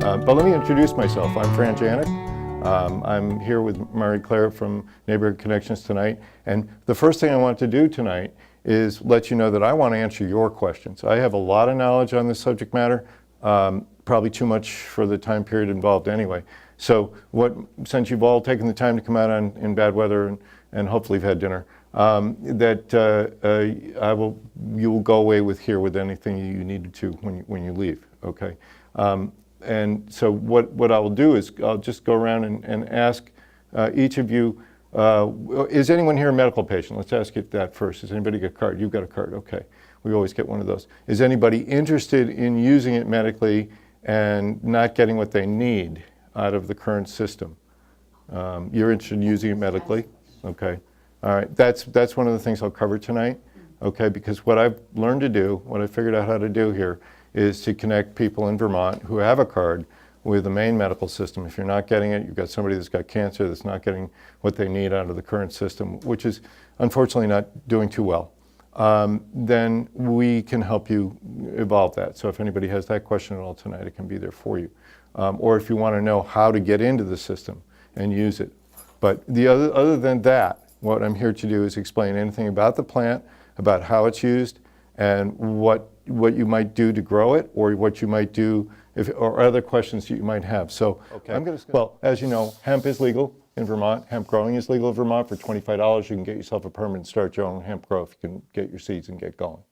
But let me introduce myself. I'm Fran Janik. I'm here with Marie-Claire from Neighborhood Connections tonight. And the first thing I want to do tonight is let you know that I want to answer your questions. I have a lot of knowledge on this subject matter, probably too much for the time period involved anyway. So since you've all taken the time to come out in bad weather and hopefully you've had dinner, you will go away with anything you needed to when you leave, okay? And so what I will do is I'll just go around and ask each of you, is anyone here a medical patient? Let's ask you that first. Does anybody get a card? You've got a card, okay. We always get one of those. Is anybody interested in using it medically and not getting what they need out of the current system? You're interested in using it medically? Okay. All right. That's one of the things I'll cover tonight, okay, because what I've learned to do, what I figured out how to do here, is to connect people in Vermont who have a card with the main medical system. If you're not getting it, you've got somebody that's got cancer that's not getting what they need out of the current system, which is unfortunately not doing too well, then we can help you evolve that. So if anybody has that question at all tonight, it can be there for you. Or if you want to know how to get into the system and use it. But other than that, what I'm here to do is explain anything about the plant, about how it's used, and what you might do to grow it, or what you might do, or other questions that you might have. So, okay. Well, as you know, hemp is legal in Vermont. Hemp growing is legal in Vermont. For $25, you can get yourself a permit and start your own hemp grow if you can get your seeds and get going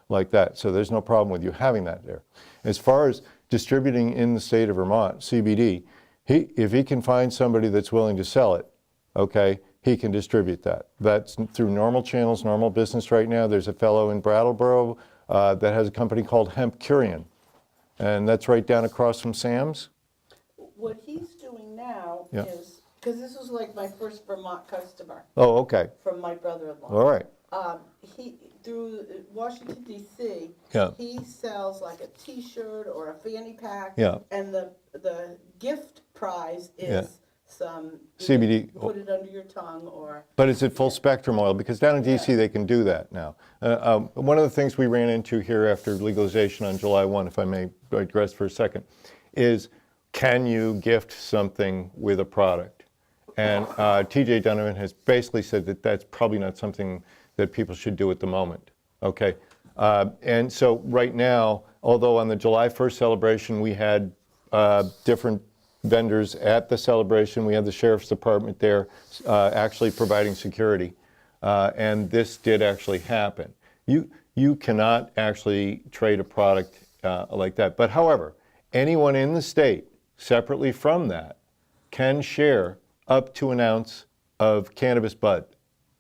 like that. So there's no problem with you having that there. As far as distributing in the state of Vermont, CBD, if he can find somebody that's willing to sell it, okay, he can distribute that. That's through normal channels, normal business right now. There's a fellow in Brattleboro that has a company called Hemp Curian, and that's right down across from Sam's. What he's doing now is, because this was like my first Vermont customer. Oh, okay. From my brother-in-law. All right. He, through Washington, D.C., he sells like a T-shirt or a fanny pack, and the gift prize is some CBD. Put it under your tongue, or. But is it full spectrum oil? Because down in D.C. they can do that now. One of the things we ran into here after legalization on July 1, if I may digress for a second, is can you gift something with a product? And T.J. Donovan has basically said that that's probably not something that people should do at the moment. Okay, and so right now, although on the July 1st celebration we had different vendors at the celebration. We had the sheriff's department there actually providing security, and this did actually happen. You cannot actually trade a product like that. But however, anyone in the state, separately from that, can share up to an ounce of cannabis bud.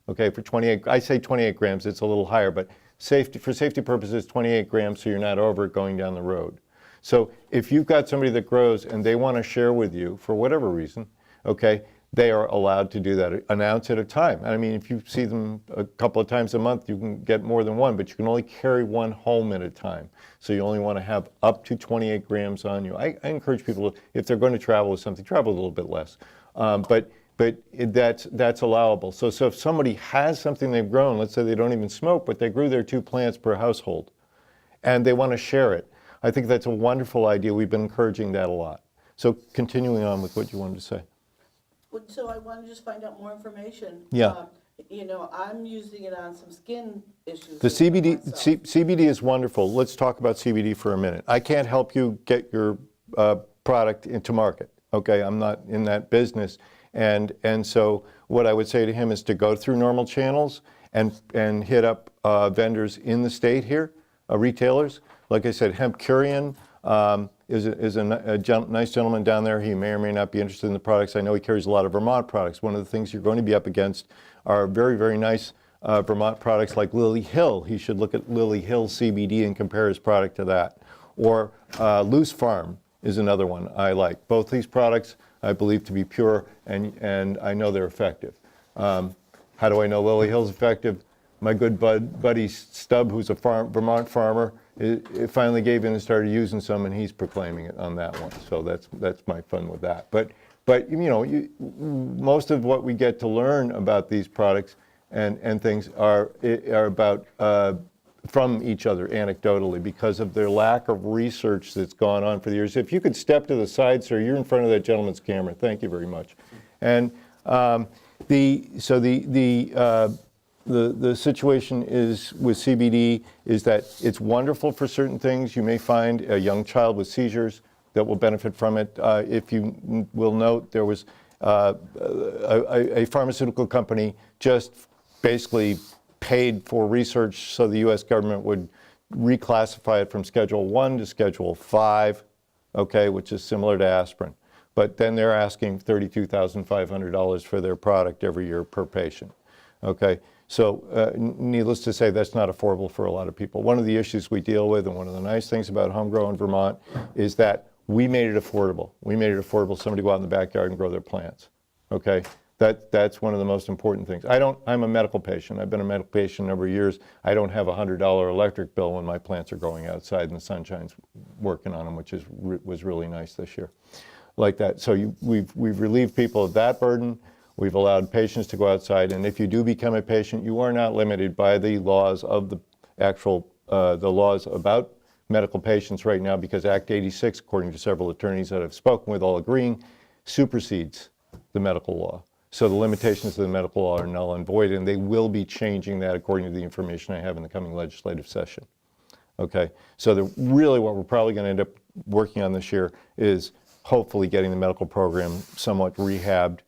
Okay, for 28, I say 28 grams, it's a little higher, but for safety purposes, 28 grams so you're not over it going down the road. So if you've got somebody that grows and they want to share with you for whatever reason, okay, they are allowed to do that, an ounce at a time. I mean, if you see them a couple of times a month, you can get more than one, but you can only carry one home at a time. So you only want to have up to 28 grams on you. I encourage people, if they're going to travel with something, travel a little bit less. But that's allowable. So if somebody has something they've grown, let's say they don't even smoke, but they grew their 2 plants per household, and they want to share it, I think that's a wonderful idea. We've been encouraging that a lot. So continuing on with what you wanted to say. So I want to just find out more information. Yeah. I'm using it on some skin issues. The CBD is wonderful. Let's talk about CBD for a minute. I can't help you get your product into market. Okay, I'm not in that business. And so what I would say to him is to go through normal channels and hit up vendors in the state here, retailers. Like I said, Hemp Curian is a nice gentleman down there. He may or may not be interested in the products. I know he carries a lot of Vermont products. One of the things you're going to be up against are very, very nice Vermont products like Lily Hill. He should look at Lily Hill CBD and compare his product to that. Or Loose Farm is another one I like. Both these products I believe to be pure, and I know they're effective. How do I know Lily Hill's effective? My good buddy Stubb, who's a Vermont farmer, it finally gave in and started using some, and he's proclaiming it on that one. So that's my fun with that. But most of what we get to learn about these products and things are about from each other anecdotally because of their lack of research that's gone on for the years. If you could step to the side, sir, you're in front of that gentleman's camera. Thank you very much. And the situation is with CBD is that it's wonderful for certain things. You may find a young child with seizures that will benefit from it. If you will note, there was a pharmaceutical company just basically paid for research so the U.S. government would reclassify it from Schedule 1 to Schedule 5, okay, which is similar to aspirin. But then they're asking $32,500 for their product every year per patient, okay? So needless to say, that's not affordable for a lot of people. One of the issues we deal with, and one of the nice things about home grow in Vermont, is that we made it affordable. We made it affordable for somebody to go out in the backyard and grow their plants, okay? That's one of the most important things. I'm a medical patient. I've been a medical patient a number of years. I don't have a $100 electric bill when my plants are growing outside and the sunshine's working on them, which was really nice this year. Like that. So we've relieved people of that burden. We've allowed patients to go outside. And if you do become a patient, you are not limited by the laws of the actual, the laws about medical patients right now, because Act 86, according to several attorneys that I've spoken with, all agreeing, supersedes the medical law. So the limitations of the medical law are null and void, and they will be changing that according to the information I have in the coming legislative session. Okay, so really what we're probably going to end up working on this year is hopefully getting the medical program somewhat rehabbed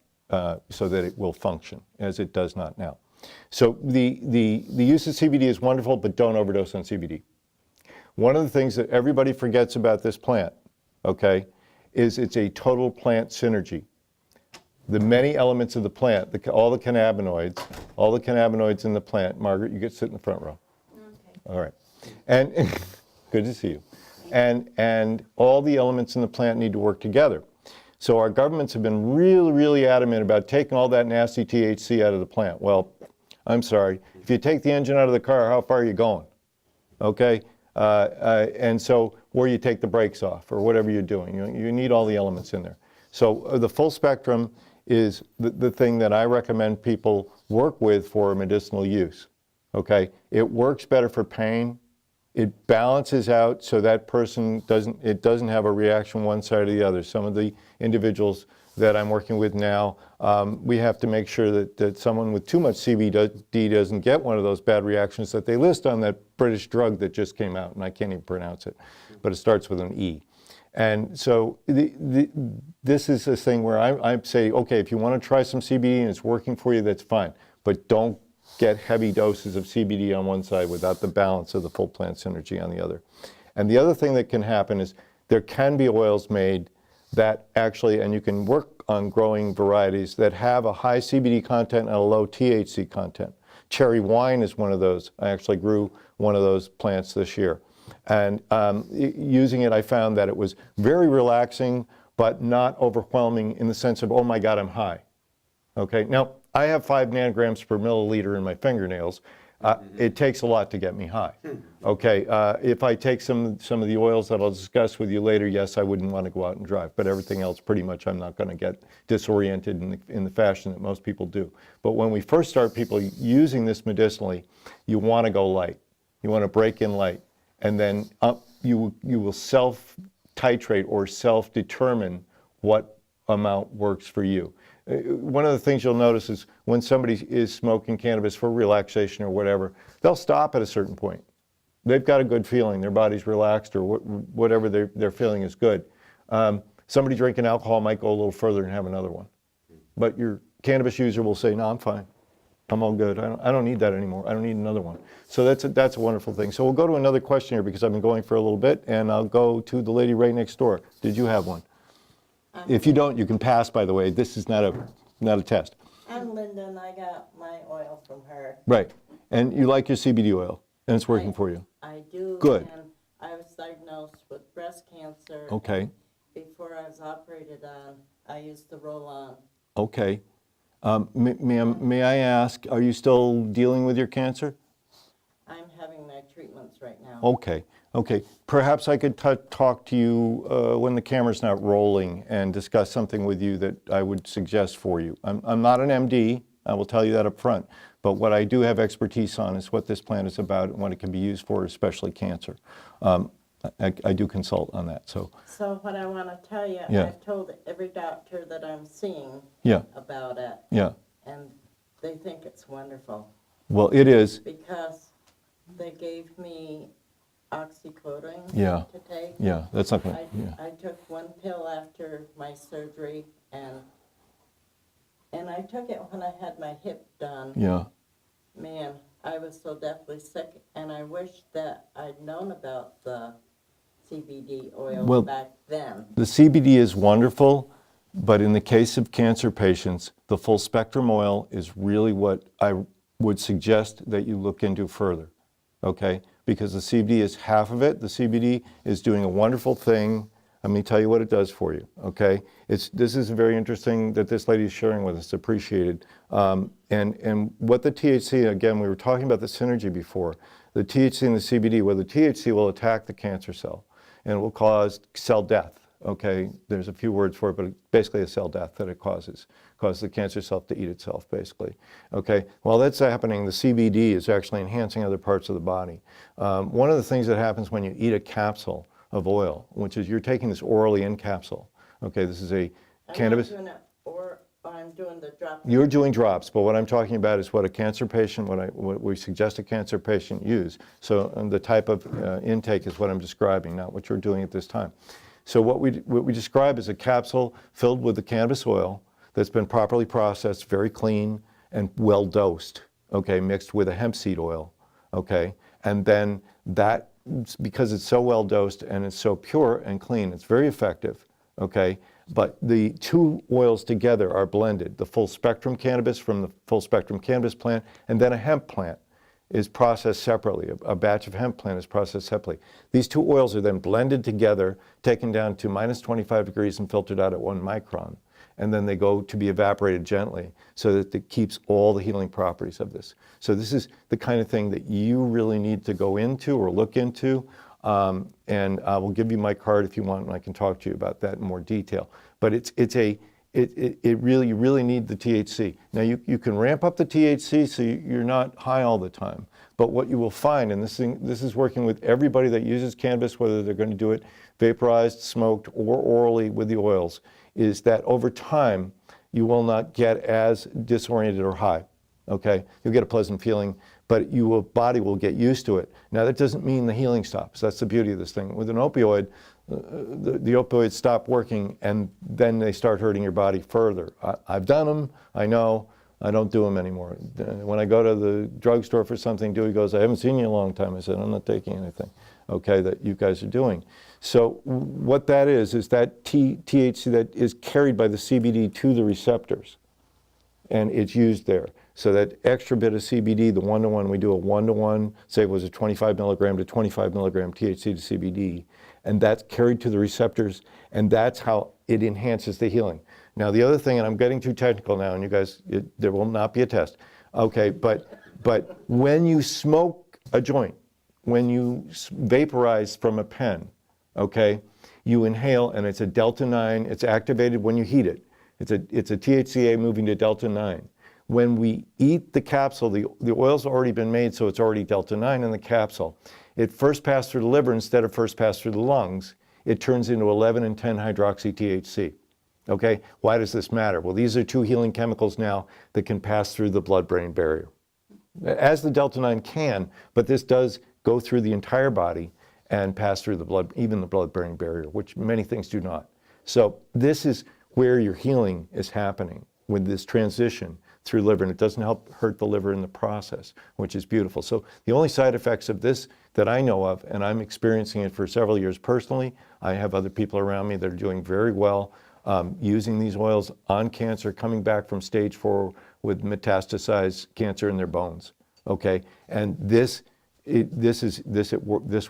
so that it will function, as it does not now. So the use of CBD is wonderful, but don't overdose on CBD. One of the things that everybody forgets about this plant, okay, is it's a total plant synergy. The many elements of the plant, all the cannabinoids in the plant. Margaret, you get to sit in the front row. Okay. All right. And good to see you. And all the elements in the plant need to work together. So our governments have been really, really adamant about taking all that nasty THC out of the plant. Well, I'm sorry. If you take the engine out of the car, how far are you going? Okay? And so where you take the brakes off or whatever you're doing, you need all the elements in there. So the full spectrum is the thing that I recommend people work with for medicinal use, okay? It works better for pain. It balances out so that person doesn't have a reaction one side or the other. Some of the individuals that I'm working with now, we have to make sure that someone with too much CBD doesn't get one of those bad reactions that they list on that British drug that just came out, and I can't even pronounce it, but it starts with an E. And so this is this thing where I say, okay, if you want to try some CBD and it's working for you, that's fine. But don't get heavy doses of CBD on one side without the balance of the full plant synergy on the other. And the other thing that can happen is there can be oils made that actually, and you can work on growing varieties that have a high CBD content and a low THC content. Cherry wine is one of those. I actually grew one of those plants this year. And using it, I found that it was very relaxing, but not overwhelming in the sense of, oh my God, I'm high. Okay, now I have 5 nanograms per milliliter in my fingernails. It takes a lot to get me high. Okay, if I take some of the oils that I'll discuss with you later, yes, I wouldn't want to go out and drive, but everything else pretty much I'm not going to get disoriented in the fashion that most people do. But when we first start people using this medicinally, you want to go light. You want to break in light. And then you will self-titrate or self-determine what amount works for you. One of the things you'll notice is when somebody is smoking cannabis for relaxation or whatever, they'll stop at a certain point. They've got a good feeling, their body's relaxed or whatever they're feeling is good. Somebody drinking alcohol might go a little further and have another one. But your cannabis user will say, no, I'm fine. I'm all good. I don't need that anymore. I don't need another one. So that's a wonderful thing. So we'll go to another question here because I've been going for a little bit, and I'll go to the lady right next door. Did you have one? If you don't, you can pass, by the way. This is not a test. I'm Linda, and I got my oil from her. Right. And you like your CBD oil, and it's working for you? I do. Good. And I was diagnosed with breast cancer. Okay. Before I was operated on, I used the roll-on. Okay. May I ask, are you still dealing with your cancer? I'm having my treatments right now. Okay. Okay. Perhaps I could talk to you when the camera's not rolling and discuss something with you that I would suggest for you. I'm not an MD, I will tell you that up front, But what I do have expertise on is what this plant is about and what it can be used for, especially cancer. I do consult on that. So what I want to tell you, Yeah. I've told every doctor that I'm seeing Yeah. about it, yeah, and they think it's wonderful well, it is. because they gave me oxycodone Yeah. to take. Yeah, that's not going to. Yeah. I took one pill after my surgery, and I took it when I had my hip done. Yeah. Man, I was so deathly sick, and I wish that I'd known about the CBD oils Well, back then. The CBD is wonderful, but in the case of cancer patients, the full spectrum oil is really what I would suggest that you look into further, okay? Because the CBD is half of it. The CBD is doing a wonderful thing. Let me tell you what it does for you, okay? This is very interesting that this lady is sharing with us, appreciated. And what the THC, again, we were talking about the synergy before. The THC and the CBD, well, the THC will attack the cancer cell and it will cause cell death, okay? There's a few words for it, but it's basically a cell death that it causes the cancer cell to eat itself, basically, okay? While that's happening, the CBD is actually enhancing other parts of the body. One of the things that happens when you eat a capsule of oil, which is you're taking this orally in capsule, okay? This is a cannabis. I'm not doing it, or I'm doing the drop. You're doing drops, but what I'm talking about is what a cancer patient, what we suggest a cancer patient use. So the type of intake is what I'm describing, not what you're doing at this time. So what we describe is a capsule filled with the cannabis oil that's been properly processed, very clean and well dosed, okay, mixed with a hemp seed oil, okay? And then that, because it's so well dosed and it's so pure and clean, it's very effective, okay? But the two oils together are blended. The full spectrum cannabis from the full spectrum cannabis plant, and then a hemp plant is processed separately. A batch of hemp plant is processed separately. These two oils are then blended together, taken down to minus 25 degrees and filtered out at 1 micron. And then they go to be evaporated gently so that it keeps all the healing properties of this. So this is the kind of thing that you really need to go into or look into. And I will give you my card if you want, and I can talk to you about that in more detail. But you really need the THC. Now you can ramp up the THC so you're not high all the time. But what you will find, and this is working with everybody that uses cannabis, whether they're going to do it vaporized, smoked, or orally with the oils, is that over time you will not get as disoriented or high. Okay, you'll get a pleasant feeling, but your body will get used to it. Now that doesn't mean the healing stops. That's the beauty of this thing. With an opioid, the opioids stop working and then they start hurting your body further. I've done them, I know, I don't do them anymore. When I go to the drugstore for something, Dewey goes, I haven't seen you in a long time. I said, I'm not taking anything, okay, that you guys are doing. So what that is that THC that is carried by the CBD to the receptors, and it's used there. So that extra bit of CBD, the 1-to-1, we do a 1-to-1, say it was a 25 milligram to 25 milligram THC to CBD, and that's carried to the receptors, and that's how it enhances the healing. Now the other thing, and I'm getting too technical now, and you guys, there will not be a test, okay, but when you smoke a joint, when you vaporize from a pen, okay, you inhale, and it's a delta-9, it's activated when you heat it. It's a THCA moving to delta-9. When we eat the capsule, the oil's already been made, so it's already delta-9 in the capsule. It first passed through the liver instead of first passed through the lungs. It turns into 11 and 10 hydroxy THC. Okay, why does this matter? Well, these are two healing chemicals now that can pass through the blood-brain barrier. As the delta-9 can, but this does go through the entire body and pass through the blood, even the blood-brain barrier, which many things do not. So this is where your healing is happening with this transition through liver, and it doesn't hurt the liver in the process, which is beautiful. So the only side effects of this that I know of, and I'm experiencing it for several years personally, I have other people around me that are doing very well using these oils on cancer, coming back from stage 4 with metastasized cancer in their bones, okay? And this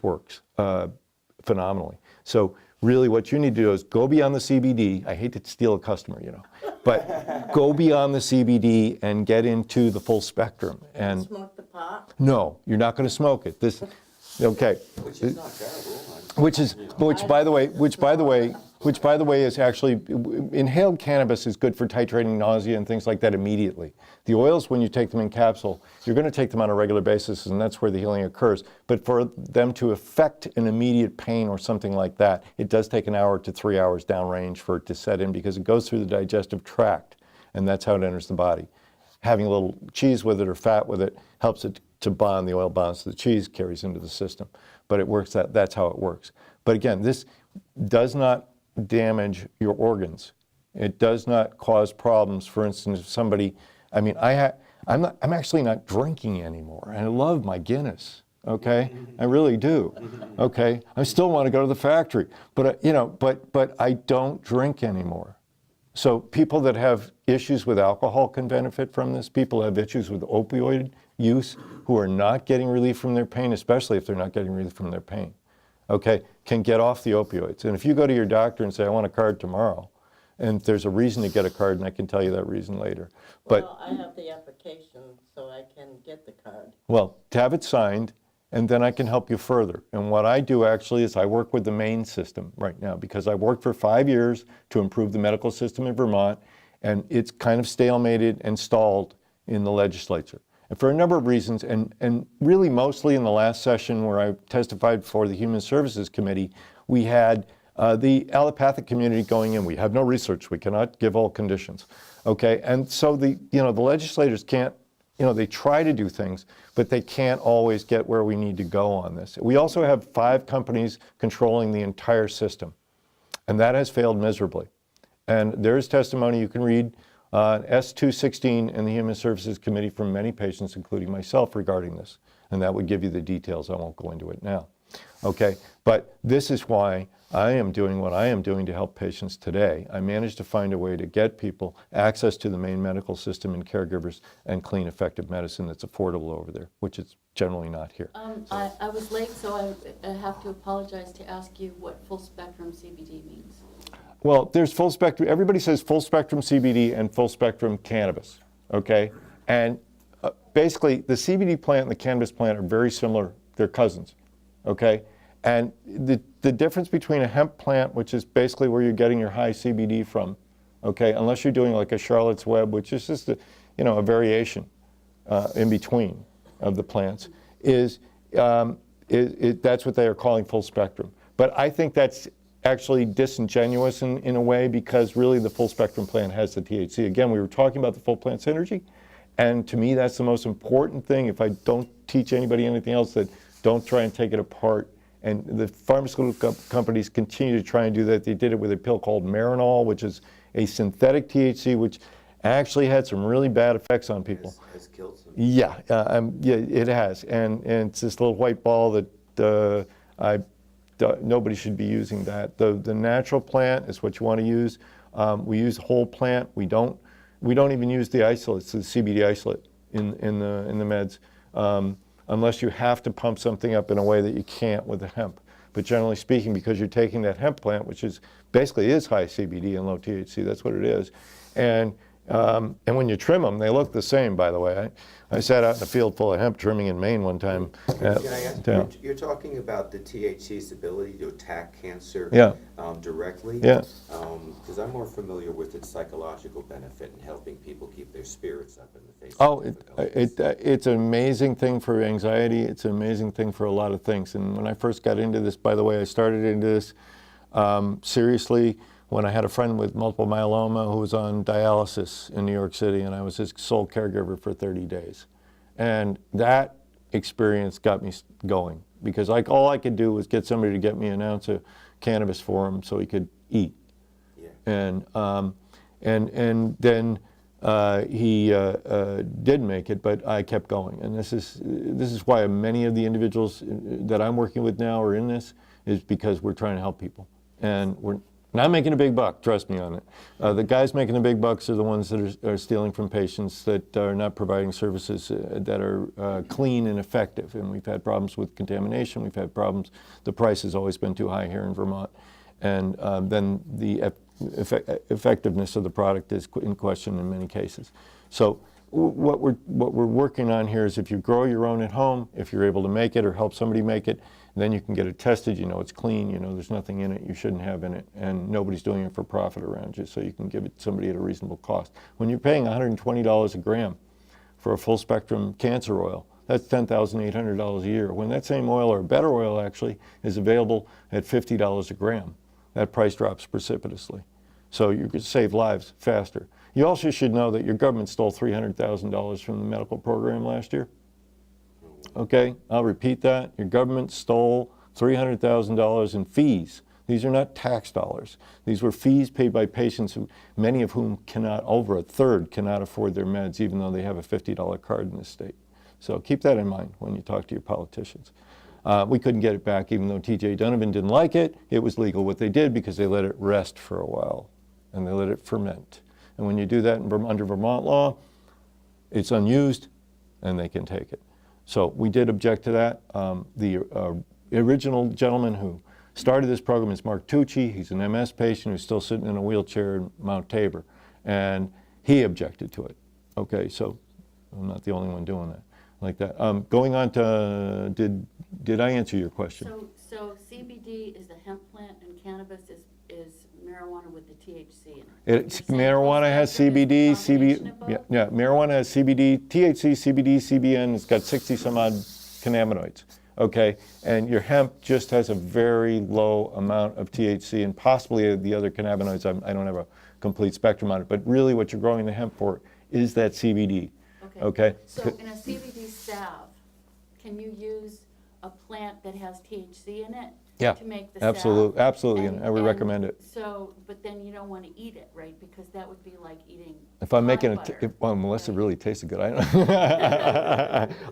works phenomenally. So really what you need to do is go beyond the CBD. I hate to steal a customer, you know, but go beyond the CBD and get into the full spectrum. And Smoke the pot? no, you're not going to smoke it. Okay. Which is not terrible. Which by the way, which by the way is actually, inhaled cannabis is good for titrating nausea and things like that immediately. The oils, when you take them in capsule, you're going to take them on a regular basis, and that's where the healing occurs. But for them to affect an immediate pain or something like that, it does take an hour to 3 hours downrange for it to set in, because it goes through the digestive tract, and that's how it enters the body. Having a little cheese with it or fat with it helps it to bond. The oil bonds to the cheese, carries into the system. But it works, that's how it works. But again, this does not damage your organs. It does not cause problems. For instance, if somebody, I mean, I'm actually not drinking anymore. I love my Guinness, okay? I really do, okay? I still want to go to the factory, but but I don't drink anymore. So people that have issues with alcohol can benefit from this. People have issues with opioid use who are not getting relief from their pain, especially if they're not getting relief from their pain, okay, can get off the opioids. And if you go to your doctor and say, I want a card tomorrow, and there's a reason to get a card, and I can tell you that reason later. Well, I have the application, so I can get the card. Well, to have it signed, and then I can help you further. And what I do actually is I work with the Maine system right now, because I worked for 5 years to improve the medical system in Vermont, and it's kind of stalemated and stalled in the legislature. And for a number of reasons, and really mostly in the last session where I testified for the Human Services Committee, we had the allopathic community going in. We have no research. We cannot give all conditions. Okay, and so the legislators can't, they try to do things, but they can't always get where we need to go on this. We also have 5 companies controlling the entire system, and that has failed miserably. And there is testimony you can read S-216 in the Human Services Committee from many patients, including myself, regarding this. And that would give you the details. I won't go into it now. Okay, but this is why I am doing what I am doing to help patients today. I managed to find a way to get people access to the Maine medical system and caregivers and clean, effective medicine that's affordable over there, which is generally not here. I was late, so I have to apologize to ask you what full spectrum CBD means. Well, there's full spectrum, everybody says full spectrum CBD and full spectrum cannabis, okay? And basically, the CBD plant and the cannabis plant are very similar, they're cousins, okay? And the difference between a hemp plant, which is basically where you're getting your high CBD from, okay, unless you're doing like a Charlotte's Web, which is just a variation in between of the plants, is that's what they are calling full spectrum. But I think that's actually disingenuous in a way, because really the full spectrum plant has the THC. Again, we were talking about the full plant synergy, and to me that's the most important thing. If I don't teach anybody anything else, that don't try and take it apart. And the pharmaceutical companies continue to try and do that. They did it with a pill called Marinol, which is a synthetic THC, which actually had some really bad effects on people. Has killed some. Yeah, yeah, it has. And it's this little white ball that nobody should be using that. The natural plant is what you want to use. We use whole plant. We don't even use the isolates, the CBD isolate in the meds, unless you have to pump something up in a way that you can't with the hemp. But generally speaking, because you're taking that hemp plant, which is basically high CBD and low THC, that's what it is. And when you trim them, they look the same, by the way. I sat out in a field full of hemp trimming in Maine one time. Can I ask, you're talking about the THC's ability to attack cancer directly? Yeah. Because I'm more familiar with its psychological benefit in helping people keep their spirits up in the face Oh, of difficulties. it's an amazing thing for anxiety. It's an amazing thing for a lot of things. And when I first got into this, by the way, I started into this seriously when I had a friend with multiple myeloma who was on dialysis in New York City, and I was his sole caregiver for 30 days. And that experience got me going, because all I could do was get somebody to get me an ounce of cannabis for him so he could eat. Yeah. And then he did make it, but I kept going. And this is why many of the individuals that I'm working with now are in this, is because we're trying to help people. And we're not making a big buck, trust me on it. The guys making the big bucks are the ones that are stealing from patients, that are not providing services that are clean and effective. And we've had problems with contamination, we've had problems, the price has always been too high here in Vermont. And then the effectiveness of the product is in question in many cases. So what we're working on here is, if you grow your own at home, if you're able to make it or help somebody make it, Then you can get it tested, you know it's clean, you know there's nothing in it you shouldn't have in it, and nobody's doing it for profit around you, so you can give it to somebody at a reasonable cost. When you're paying $120 a gram for a full spectrum cancer oil, that's $10,800 a year. When that same oil, or better oil actually, is available at $50 a gram, that price drops precipitously. So you could save lives faster. You also should know that your government stole $300,000 from the medical program last year. Okay, I'll repeat that. Your government stole $300,000 in fees. These are not tax dollars. These were fees paid by patients, many of whom cannot, over a third, cannot afford their meds, even though they have a $50 card in this state. So keep that in mind when you talk to your politicians. We couldn't get it back, even though T.J. Donovan didn't like it. It was legal what they did because they let it rest for a while, and they let it ferment. And when you do that under Vermont law, it's unused, and they can take it. So we did object to that. The original gentleman who started this program is Mark Tucci. He's an MS patient who's still sitting in a wheelchair in Mount Tabor, and he objected to it. Okay, so I'm not the only one doing that like that. Going on to, did I answer your question? So CBD is the hemp plant, and cannabis is marijuana with the THC in it. It's, marijuana has CBD, yeah, marijuana has CBD, THC, CBD, CBN. It's got 60 some odd cannabinoids. Okay, and your hemp just has a very low amount of THC, and possibly the other cannabinoids. I don't have a complete spectrum on it, but really what you're growing the hemp for is that CBD. Okay. So in a CBD salve, can you use a plant that has THC in it? Yeah, to make the salve? Absolutely, and I would recommend it. So, but then you don't want to eat it, right? Because that would be like eating If I'm making butter. well, unless it really tasted good.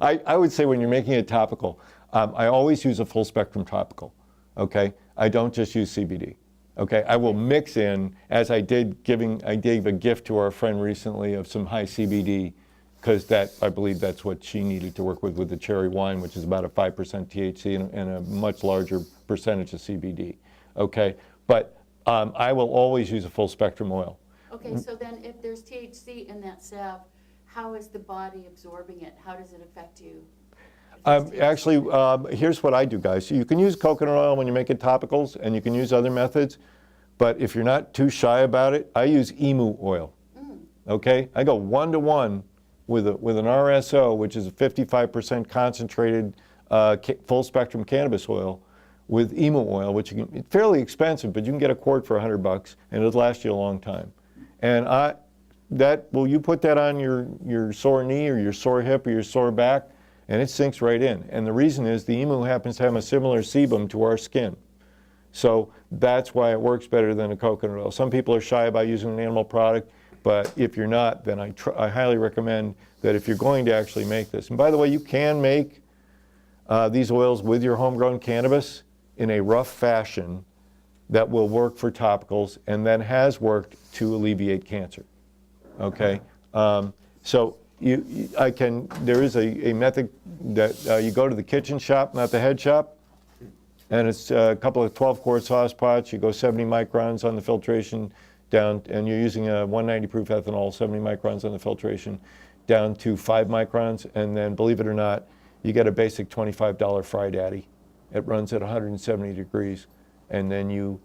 I would say when you're making it topical, I always use a full spectrum topical, okay? I don't just use CBD, okay? I will mix in, as I gave a gift to our friend recently of some high CBD, because I believe that's what she needed to work with the cherry wine, which is about a 5% THC and a much larger percentage of CBD, okay? But I will always use a full spectrum oil. Okay, so then if there's THC in that salve, how is the body absorbing it? How does it affect you? Actually, here's what I do, guys. You can use coconut oil when you're making topicals, and you can use other methods, but if you're not too shy about it, I use emu oil, okay? I go 1-to-1 with an RSO, which is a 55% concentrated full spectrum cannabis oil, with emu oil, which it's fairly expensive, but you can get a quart for $100, and it'll last you a long time. And you put that on your sore knee or your sore hip or your sore back, and it sinks right in. And the reason is the emu happens to have a similar sebum to our skin. So that's why it works better than a coconut oil. Some people are shy about using an animal product, but if you're not, then I highly recommend that if you're going to actually make this. And by the way, you can make these oils with your homegrown cannabis in a rough fashion that will work for topicals and that has worked to alleviate cancer. Okay? So there is a method that you go to the kitchen shop, not the head shop, and it's a couple of 12-quart sauce pots. You go 70 microns on the filtration down, and you're using a 190 proof ethanol, 70 microns on the filtration, down to 5 microns, and then, believe it or not, you get a basic $25 Fry Daddy. It runs at 170 degrees, and then you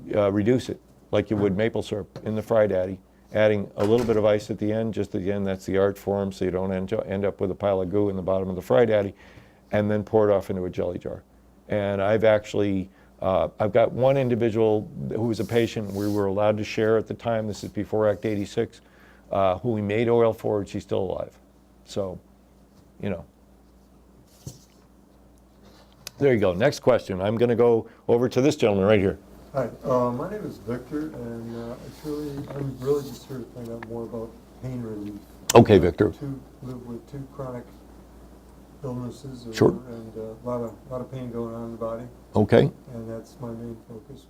reduce it like you would maple syrup in the Fry Daddy, adding a little bit of ice at the end, just at the end. That's the art form, so you don't end up with a pile of goo in the bottom of the Fry Daddy, and then pour it off into a jelly jar. And I've actually, I've got one individual who was a patient we were allowed to share at the time, this is before Act 86, who we made oil for, and she's still alive. So, you know. There you go. Next question. I'm going to go over to this gentleman right here. Hi, my name is Victor, and I'm really just here to find out more about pain relief. Okay, Victor. Live with 2 chronic illnesses, Sure. And a lot of pain going on in the body. Okay. And that's my main focus.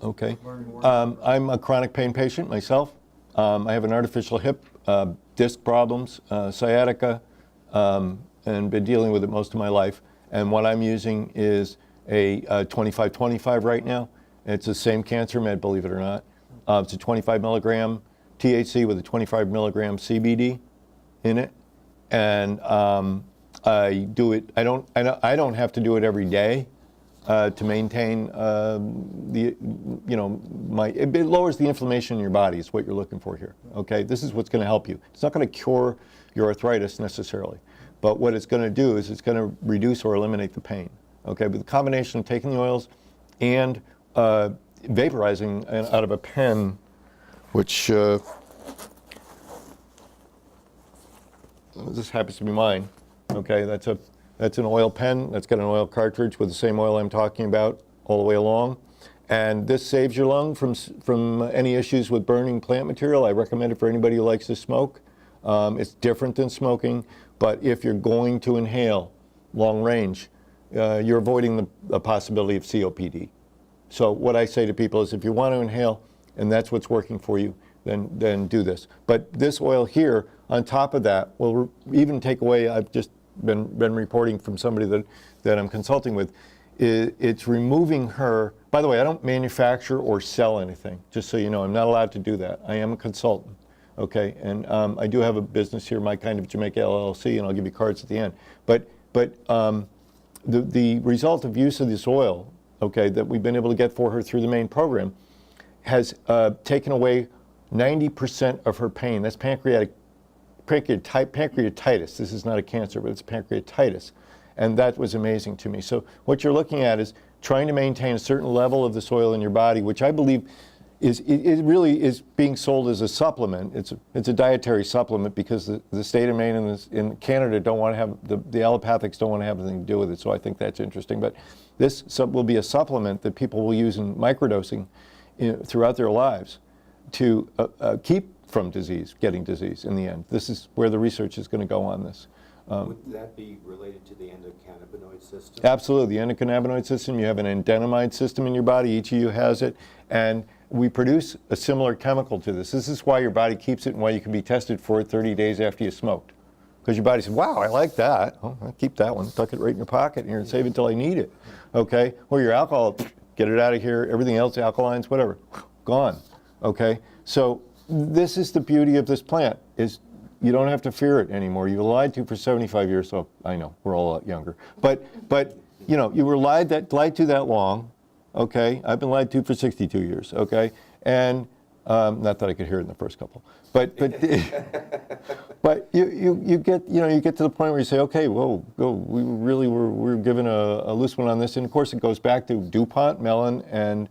Okay. Learning more. I'm a chronic pain patient myself. I have an artificial hip, disc problems, sciatica, and been dealing with it most of my life. And what I'm using is a 25-25 right now. It's the same cancer med, believe it or not. It's a 25 milligram THC with a 25 milligram CBD in it. And I do it, I don't have to do it every day, to maintain it lowers the inflammation in your body is what you're looking for here, okay? This is what's going to help you. It's not going to cure your arthritis necessarily, but what it's going to do is it's going to reduce or eliminate the pain, okay? But the combination of taking the oils and vaporizing out of a pen, which this happens to be mine, okay? That's an oil pen. That's got an oil cartridge with the same oil I'm talking about all the way along. And this saves your lung from any issues with burning plant material. I recommend it for anybody who likes to smoke. It's different than smoking, but if you're going to inhale long range, you're avoiding the possibility of COPD. So what I say to people is if you want to inhale and that's what's working for you, then do this. But this oil here, on top of that, will even take away, I've just been reporting from somebody that I'm consulting with, it's removing her. By the way, I don't manufacture or sell anything, just so you know. I'm not allowed to do that. I am a consultant, okay? And I do have a business here, My Kind of Jamaica LLC, and I'll give you cards at the end. But the result of use of this oil, okay, that we've been able to get for her through the main program has taken away 90% of her pain. That's pancreatitis. This is not a cancer, but it's pancreatitis. And that was amazing to me. So what you're looking at is trying to maintain a certain level of this oil in your body, which I believe it really is being sold as a supplement. It's a dietary supplement because the state of Maine and in Canada don't want to have, the allopathics don't want to have anything to do with it. So I think that's interesting. But this will be a supplement that people will use in microdosing throughout their lives to keep from getting disease in the end. This is where the research is going to go on this. Would that be related to the endocannabinoid system? Absolutely. The endocannabinoid system, you have an endenamide system in your body. Each of you has it. And we produce a similar chemical to this. This is why your body keeps it and why you can be tested for it 30 days after you smoked. Because your body says, wow, I like that. Oh, I'll keep that one. Tuck it right in your pocket here and save it until I need it. Okay? Or your alcohol, get it out of here. Everything else, alkalines, whatever, gone. Okay? So this is the beauty of this plant, is you don't have to fear it anymore. You were lied to for 75 years, so I know, we're all a lot younger. But you know, you were lied to that long, okay? I've been lied to for 62 years, okay? And not that I could hear it in the first couple. But you get to the point where you say, okay, whoa, we really were given a loose one on this. And of course it goes back to DuPont, Mellon, and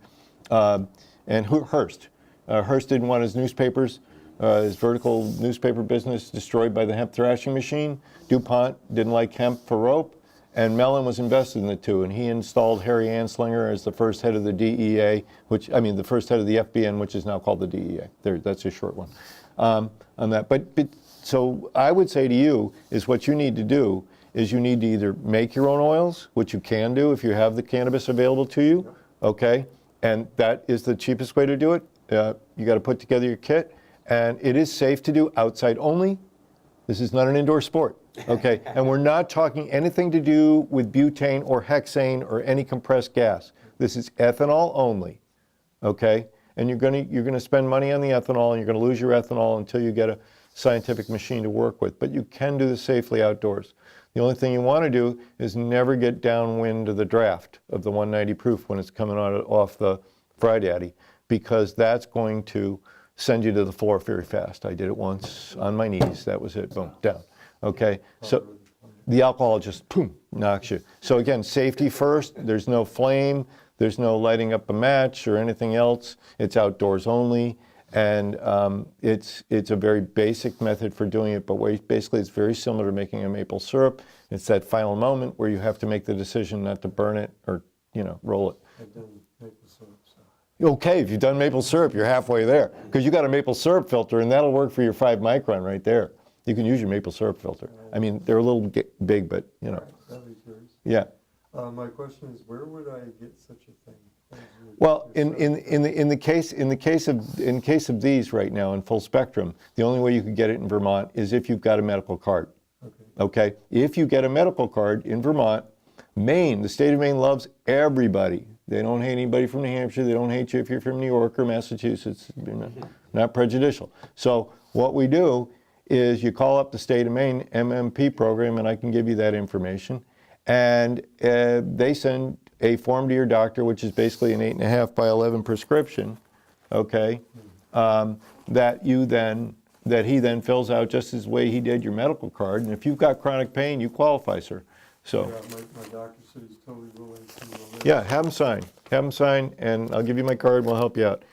Hearst. Hearst didn't want his newspapers, his vertical newspaper business destroyed by the hemp thrashing machine. DuPont didn't like hemp for rope, and Mellon was invested in the two, and he installed Harry Anslinger as the first head of the DEA, the first head of the FBN, which is now called the DEA. That's a short one on that. But so I would say to you is what you need to do is you need to either make your own oils, which you can do if you have the cannabis available to you, okay? And that is the cheapest way to do it. You got to put together your kit, and it is safe to do outside only. This is not an indoor sport, okay? And we're not talking anything to do with butane or hexane or any compressed gas. This is ethanol only, okay? And you're gonna spend money on the ethanol, and you're gonna lose your ethanol until you get a scientific machine to work with. But you can do this safely outdoors. The only thing you want to do is never get downwind of the draft of the 190 proof when it's coming off the Fry Daddy, because that's going to send you to the floor very fast. I did it once on my knees. That was it. Boom, down. Okay, so the alcohol just, boom, knocks you. So again, safety first. There's no flame. There's no lighting up a match or anything else. It's outdoors only. And it's a very basic method for doing it, but basically it's very similar to making a maple syrup. It's that final moment where you have to make the decision not to burn it or, roll it. I've done maple syrup, so. Okay, if you've done maple syrup, you're halfway there. Because you got a maple syrup filter, and that'll work for your 5 micron right there. You can use your maple syrup filter. I mean, they're a little big, but, That'd be curious. Yeah. My question is, where would I get such a thing? Well, in the case of these right now in full spectrum, the only way you could get it in Vermont is if you've got a medical card. Okay? If you get a medical card in Vermont, Maine, the state of Maine loves everybody. They don't hate anybody from New Hampshire. They don't hate you if you're from New York or Massachusetts. Not prejudicial. So what we do is you call up the state of Maine MMP program, and I can give you that information. And they send a form to your doctor, which is basically an 8.5 by 11 prescription, okay, that he then fills out just as the way he did your medical card. And if you've got chronic pain, you qualify, sir. So, Yeah, my doctor said he's totally willing to. yeah, have him sign, and I'll give you my card and we'll help you out.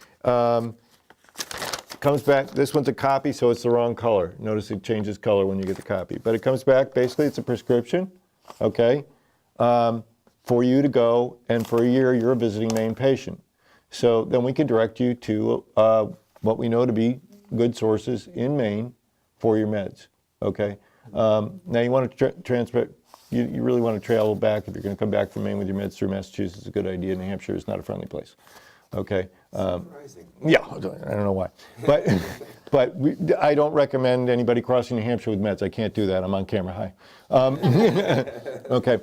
Comes back, this one's a copy, so it's the wrong color. Notice it changes color when you get the copy. But it comes back, basically it's a prescription, okay, for you to go, and for a year you're a visiting Maine patient. So then we can direct you to what we know to be good sources in Maine for your meds, okay? Now you want to transfer, you really want to travel back. If you're going to come back from Maine with your meds through Massachusetts, it's a good idea. New Hampshire is not a friendly place, okay? Surprising. Yeah, I don't know why. But I don't recommend anybody crossing New Hampshire with meds. I can't do that. I'm on camera. Hi. Okay.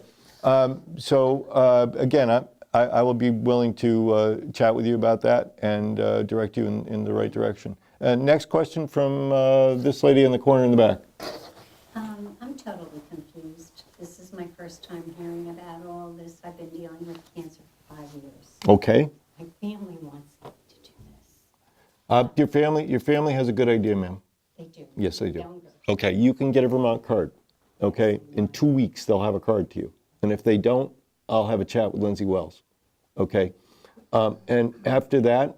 So again, I will be willing to chat with you about that and direct you in the right direction. Next question from this lady in the corner in the back. I'm totally confused. This is my first time hearing about all this. I've been dealing with cancer for 5 years. Okay. My family wants me to do this. Your family has a good idea, ma'am. They do. Yes, they do. Younger. Okay, you can get a Vermont card. Okay, in 2 weeks they'll have a card to you, and if they don't, I'll have a chat with Lindsay Wells. Okay, and after that,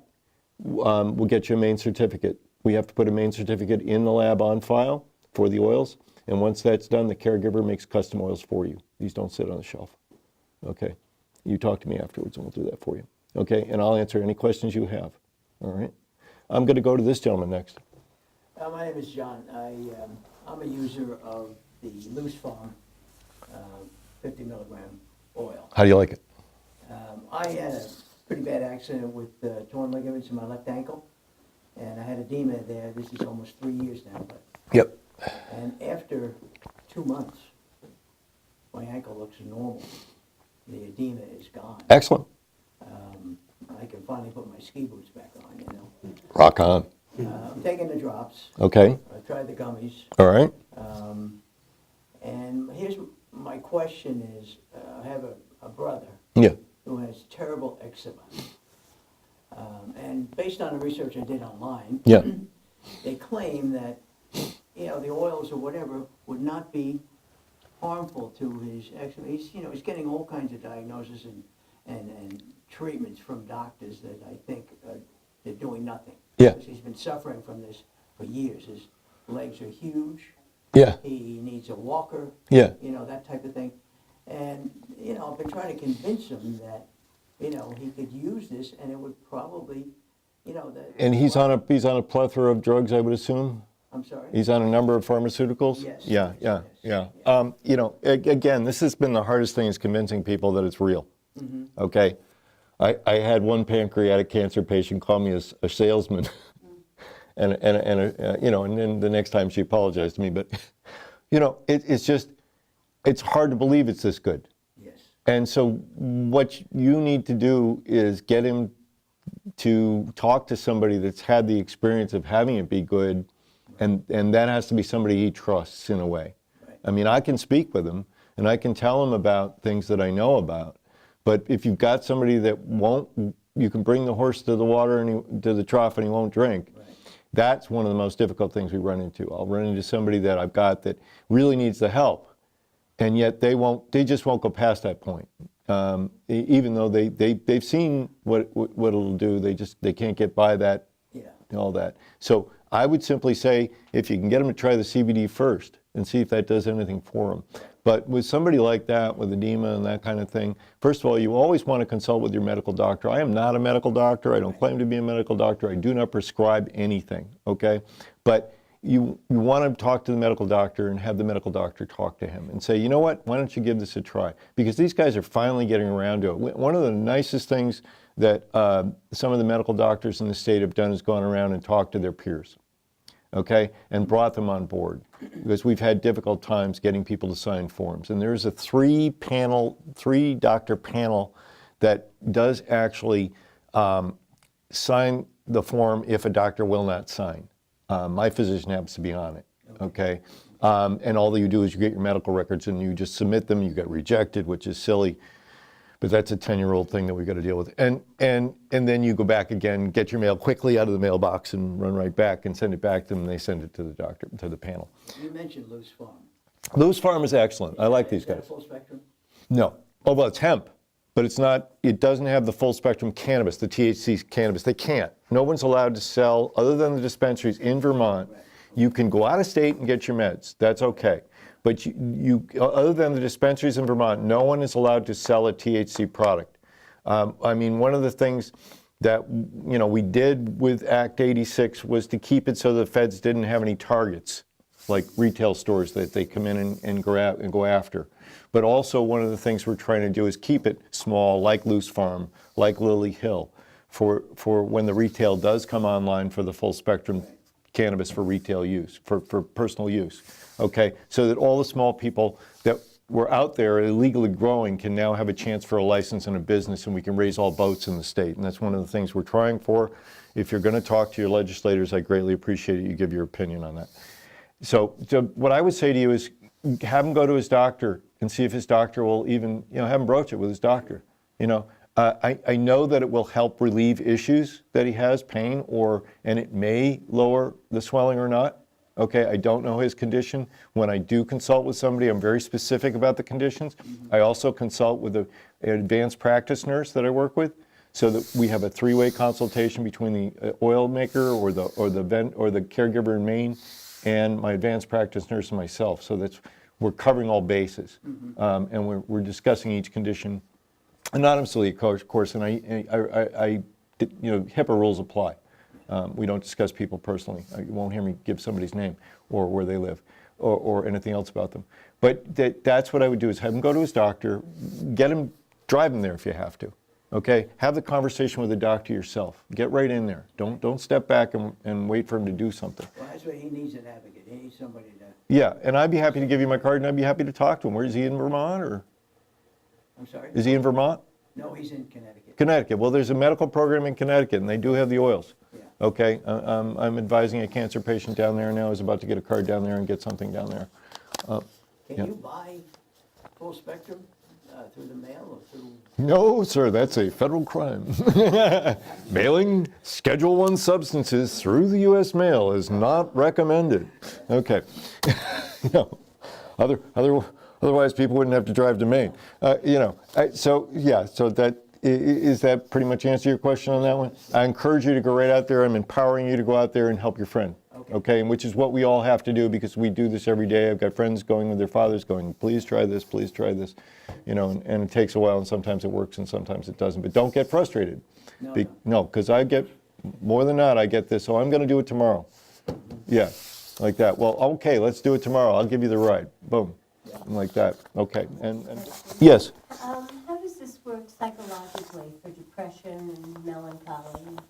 we'll get you a Maine certificate. We have to put a Maine certificate in the lab on file for the oils, and once that's done, the caregiver makes custom oils for you. These don't sit on the shelf. Okay, you talk to me afterwards, and we'll do that for you. Okay, and I'll answer any questions you have. All right, I'm going to go to this gentleman next. My name is John. I'm a user of the Loose Farm 50 milligram oil. How do you like it? I had a pretty bad accident with torn ligaments in my left ankle, and I had edema there. This is almost 3 years now. But, Yep. and after 2 months, my ankle looks normal. The edema is gone. Excellent. I can finally put my ski boots back on, you know. Rock on. I'm taking the drops. Okay. I tried the gummies. All right. And here's my question is, I have a brother Yeah. who has terrible eczema. And based on the research I did online, Yeah. they claim that, you know, the oils or whatever would not be harmful to his eczema. He's getting all kinds of diagnoses and treatments from doctors that I think they're doing nothing. Yeah. Because he's been suffering from this for years. His legs are huge. Yeah. He needs a walker. Yeah. You know, that type of thing. And, you know, I've been trying to convince him that, you know, he could use this and it would probably, you know, that. And he's on a plethora of drugs, I would assume? I'm sorry? He's on a number of pharmaceuticals? Yes. Yeah, yeah, Yes. yeah. You know, again, this has been the hardest thing, is convincing people that it's real. Mm-hmm. Okay? I had one pancreatic cancer patient call me a salesman. And you know, and then the next time she apologized to me. But, you know, it's just, it's hard to believe it's this good. Yes. And so what you need to do is get him to talk to somebody that's had the experience of having it be good, and that has to be somebody he trusts in a way. Right. I mean, I can speak with him, and I can tell him about things that I know about, but if you've got somebody that won't, you can bring the horse to the water and to the trough and he won't drink. Right. That's one of the most difficult things we run into. I'll run into somebody that I've got that really needs the help, and yet they just won't go past that point. Even though they've seen what it'll do, they can't get by that, Yeah. all that. So I would simply say, if you can get them to try the CBD first and see if that does anything for them. But with somebody like that, with edema and that kind of thing, first of all, you always want to consult with your medical doctor. I am not a medical doctor. I don't claim to be a medical doctor. I do not prescribe anything, okay? But you want to talk to the medical doctor and have the medical doctor talk to him and say, you know what, why don't you give this a try? Because these guys are finally getting around to it. One of the nicest things that some of the medical doctors in the state have done is gone around and talked to their peers, okay, and brought them on board, because we've had difficult times getting people to sign forms. And there's a three-doctor panel that does actually sign the form if a doctor will not sign. My physician happens to be on it, okay? And all that you do is you get your medical records and you just submit them. You get rejected, which is silly. But that's a 10-year-old thing that we've got to deal with. And then you go back again, get your mail quickly out of the mailbox and run right back and send it back to them, and they send it to the doctor, to the panel. You mentioned Loose Farm. Loose Farm is excellent. I like these Is that guys. full spectrum? No. Oh, well, it's hemp, but it's not, it doesn't have the full spectrum cannabis, the THC cannabis. They can't. No one's allowed to sell, other than the dispensaries in Vermont. You can go out of state and get your meds. That's okay. But you other than the dispensaries in Vermont, no one is allowed to sell a THC product. I mean, one of the things that we did with Act 86 was to keep it so the feds didn't have any targets, like retail stores that they come in and go after. But also one of the things we're trying to do is keep it small, like Loose Farm, like Lily Hill, for when the retail does come online for the full spectrum cannabis for retail use, for personal use, okay? So that all the small people that were out there illegally growing can now have a chance for a license and a business, and we can raise all boats in the state. And that's one of the things we're trying for. If you're going to talk to your legislators, I greatly appreciate it. You give your opinion on that. So what I would say to you is have him go to his doctor and see if his doctor will even, have him broach it with his doctor. I know that it will help relieve issues that he has, pain, and it may lower the swelling or not. Okay, I don't know his condition. When I do consult with somebody, I'm very specific about the conditions. I also consult with an advanced practice nurse that I work with, so that we have a three-way consultation between the oil maker or the caregiver in Maine and my advanced practice nurse and myself. So we're covering all bases, and we're discussing each condition anonymously, of course, and HIPAA rules apply. We don't discuss people personally. You won't hear me give somebody's name or where they live or anything else about them. But that's what I would do, is have him go to his doctor, drive him there if you have to, okay? Have the conversation with the doctor yourself. Get right in there. Don't step back and wait for him to do something. Well, that's why he needs an advocate. He needs somebody to... Yeah, and I'd be happy to give you my card, and I'd be happy to talk to him. Where is he, in Vermont, or? I'm sorry? Is he in Vermont? No, he's in Connecticut. Connecticut. Well, there's a medical program in Connecticut, and they do have the oils. Yeah. Okay, I'm advising a cancer patient down there now. Is about to get a card down there and get something down there. Can you buy full spectrum through the mail or through... No, sir, that's a federal crime. Mailing Schedule I substances through the U.S. mail is not recommended. Okay. Otherwise people wouldn't have to drive to Maine. So that, is that pretty much answer your question on that one? I encourage you to go right out there. I'm empowering you to go out there and help your friend. Okay, and which is what we all have to do, because we do this every day. I've got friends going with their fathers going, please try this, and it takes a while, and sometimes it works and sometimes it doesn't. But don't get frustrated. No, because I get, more than not, I get this, I'm going to do it tomorrow. Yeah, like that. Well, okay, let's do it tomorrow. I'll give you the ride. Boom. Like that. Okay. And yes? How does this work psychologically for depression and melancholy?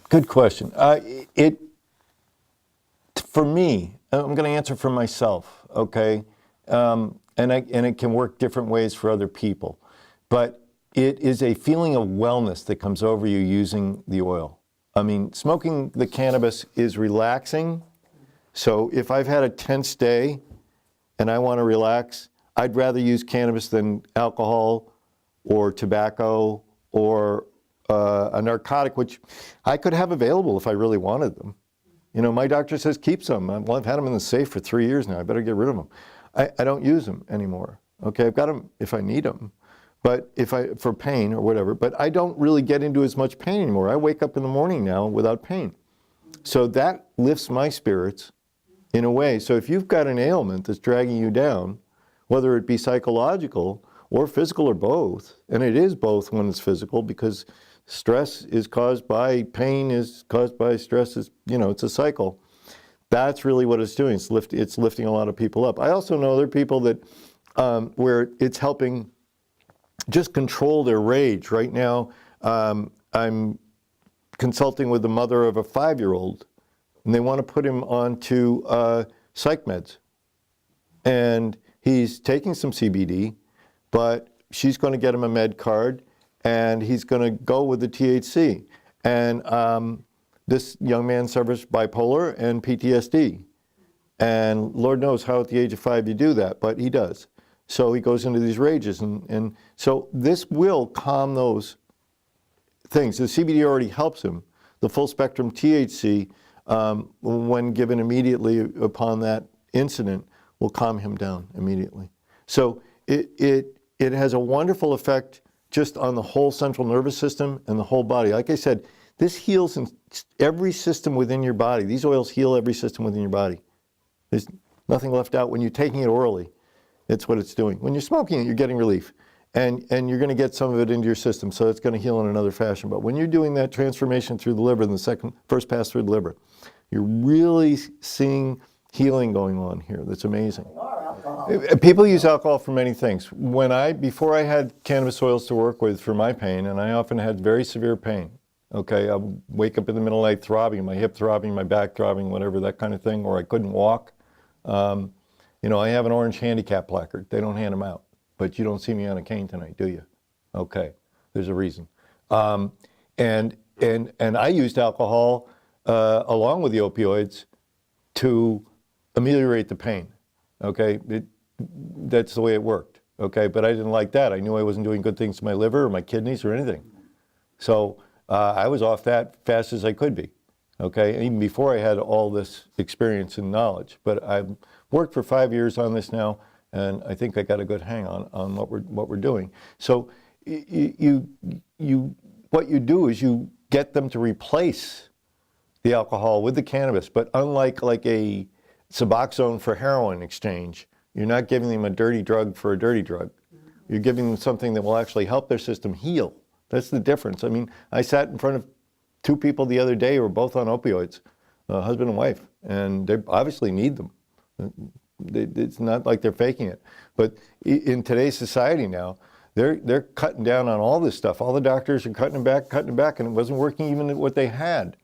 Good question. For me, I'm going to answer for myself, okay? And it can work different ways for other people. But it is a feeling of wellness that comes over you using the oil. I mean, smoking the cannabis is relaxing. So if I've had a tense day and I want to relax, I'd rather use cannabis than alcohol or tobacco or a narcotic, which I could have available if I really wanted them. My doctor says keep some. Well, I've had them in the safe for 3 years now. I better get rid of them. I don't use them anymore. Okay, I've got them if I need them, but for pain or whatever. But I don't really get into as much pain anymore. I wake up in the morning now without pain. So that lifts my spirits in a way. So if you've got an ailment that's dragging you down, whether it be psychological or physical or both, and it is both when it's physical, because stress is caused by pain, is caused by stress, it's a cycle. That's really what it's doing. It's lifting a lot of people up. I also know other people that where it's helping just control their rage. Right now, I'm consulting with the mother of a 5-year-old, and they want to put him onto psych meds. And he's taking some CBD, but she's going to get him a med card, and he's going to go with the THC. And this young man suffers bipolar and PTSD. And Lord knows how at the age of 5 you do that, but he does. So he goes into these rages. And so this will calm those things. The CBD already helps him. The full spectrum THC, when given immediately upon that incident, will calm him down immediately. So it has a wonderful effect just on the whole central nervous system and the whole body. Like I said, this heals in every system within your body. These oils heal every system within your body. There's nothing left out when you're taking it orally. That's what it's doing. When you're smoking it, you're getting relief. And you're going to get some of it into your system, so it's going to heal in another fashion. But when you're doing that transformation through the liver, the first pass through the liver, you're really seeing healing going on here. That's amazing. People use alcohol for many things. Before I had cannabis oils to work with for my pain, and I often had very severe pain, okay, I would wake up in the middle of the night throbbing, my hip throbbing, my back throbbing, whatever, that kind of thing, or I couldn't walk. I have an orange handicap placard. They don't hand them out. But you don't see me on a cane tonight, do you? Okay, there's a reason. And I used alcohol along with the opioids to ameliorate the pain, okay? That's the way it worked, okay? But I didn't like that. I knew I wasn't doing good things to my liver or my kidneys or anything. So I was off that fast as I could be, okay? Even before I had all this experience and knowledge. But I've worked for 5 years on this now, and I think I got a good hang on what we're doing. So what you do is you get them to replace the alcohol with the cannabis, but unlike like a Suboxone for heroin exchange, you're not giving them a dirty drug for a dirty drug. You're giving them something that will actually help their system heal. That's the difference. I mean, I sat in front of two people the other day who were both on opioids, husband and wife, and they obviously need them. It's not like they're faking it. But in today's society now, they're cutting down on all this stuff. All the doctors are cutting it back, and it wasn't working even at what they had.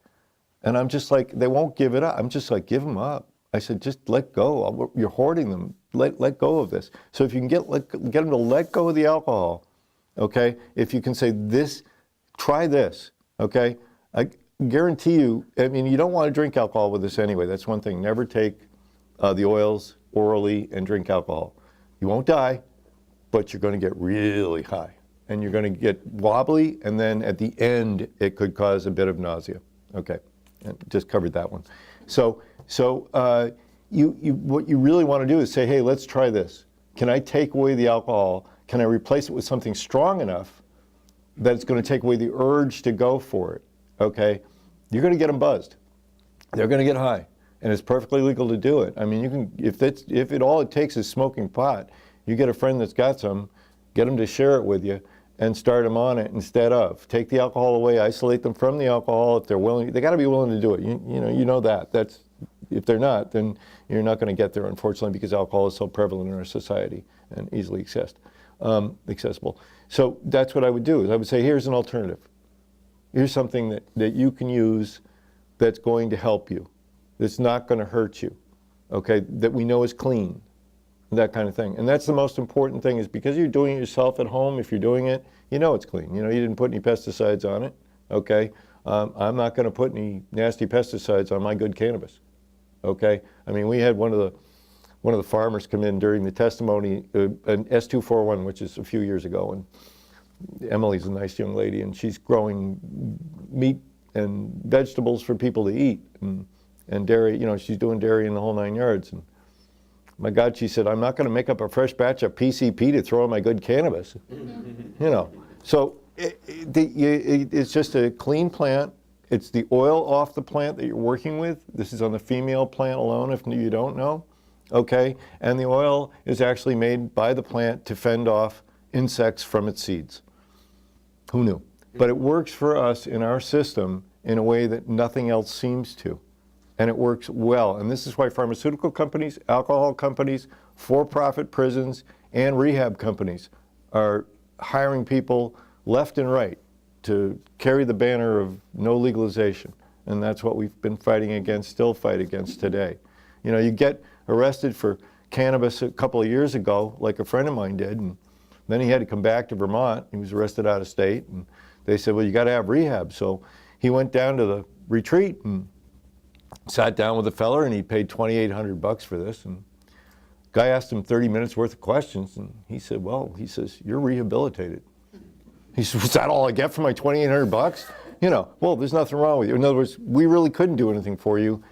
And I'm just like, they won't give it up. I'm just like, give them up. I said, just let go. You're hoarding them. Let go of this. So if you can get them to let go of the alcohol, okay? If you can say this, try this, okay? I guarantee you, I mean, you don't want to drink alcohol with this anyway. That's one thing. Never take the oils orally and drink alcohol. You won't die, but you're going to get really high. And you're going to get wobbly, and then at the end, it could cause a bit of nausea. Okay, and just covered that one. So what you really want to do is say, hey, let's try this. Can I take away the alcohol? Can I replace it with something strong enough that it's going to take away the urge to go for it? Okay, you're going to get them buzzed. They're going to get high. And it's perfectly legal to do it. I mean, you can, if all it takes is smoking pot, you get a friend that's got some, get them to share it with you, and start them on it instead of. Take the alcohol away, isolate them from the alcohol if they're willing. They got to be willing to do it. You know that. If they're not, then you're not going to get there, unfortunately, because alcohol is so prevalent in our society and easily accessible. So that's what I would do. Is I would say, here's an alternative. Here's something that you can use that's going to help you. That's not going to hurt you, okay, that we know is clean, that kind of thing. And that's the most important thing, is because you're doing it yourself at home, if you're doing it, you know it's clean. You know, you didn't put any pesticides on it, okay? I'm not going to put any nasty pesticides on my good cannabis, okay? I mean, we had one of the farmers come in during the testimony, an S241, which is a few years ago, and Emily's a nice young lady, and she's growing meat and vegetables for people to eat, and dairy, she's doing dairy in the whole 9 yards. And my God, she said, I'm not going to make up a fresh batch of PCP to throw in my good cannabis. So it's just a clean plant. It's the oil off the plant that you're working with. This is on the female plant alone, if you don't know, okay? And the oil is actually made by the plant to fend off insects from its seeds. Who knew? But it works for us in our system in a way that nothing else seems to. And it works well. And this is why pharmaceutical companies, alcohol companies, for-profit prisons, and rehab companies are hiring people left and right to carry the banner of no legalization. And that's what we've been fighting against, still fight against today. You get arrested for cannabis a couple of years ago, like a friend of mine did, and then he had to come back to Vermont. He was arrested out of state, and they said, well, you got to have rehab. So he went down to the retreat and sat down with a feller, and he paid $2,800 for this, and Guy asked him 30 minutes worth of questions, and he said, well, he says, you're rehabilitated. He said, was that all I get for my $2,800? You know, well, there's nothing wrong with you. In other words, we really couldn't do anything for you.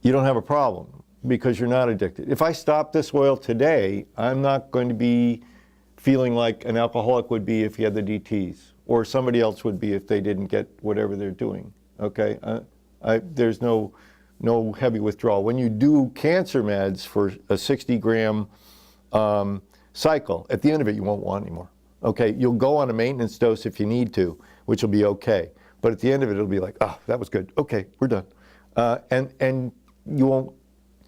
You don't have a problem because you're not addicted. If I stop this oil today, I'm not going to be feeling like an alcoholic would be if he had the DTs, or somebody else would be if they didn't get whatever they're doing, okay? There's no heavy withdrawal. When you do cancer meds for a 60-gram cycle, at the end of it, you won't want anymore. Okay, you'll go on a maintenance dose if you need to, which will be okay. But at the end of it, it'll be like, oh, that was good. Okay, we're done. And you won't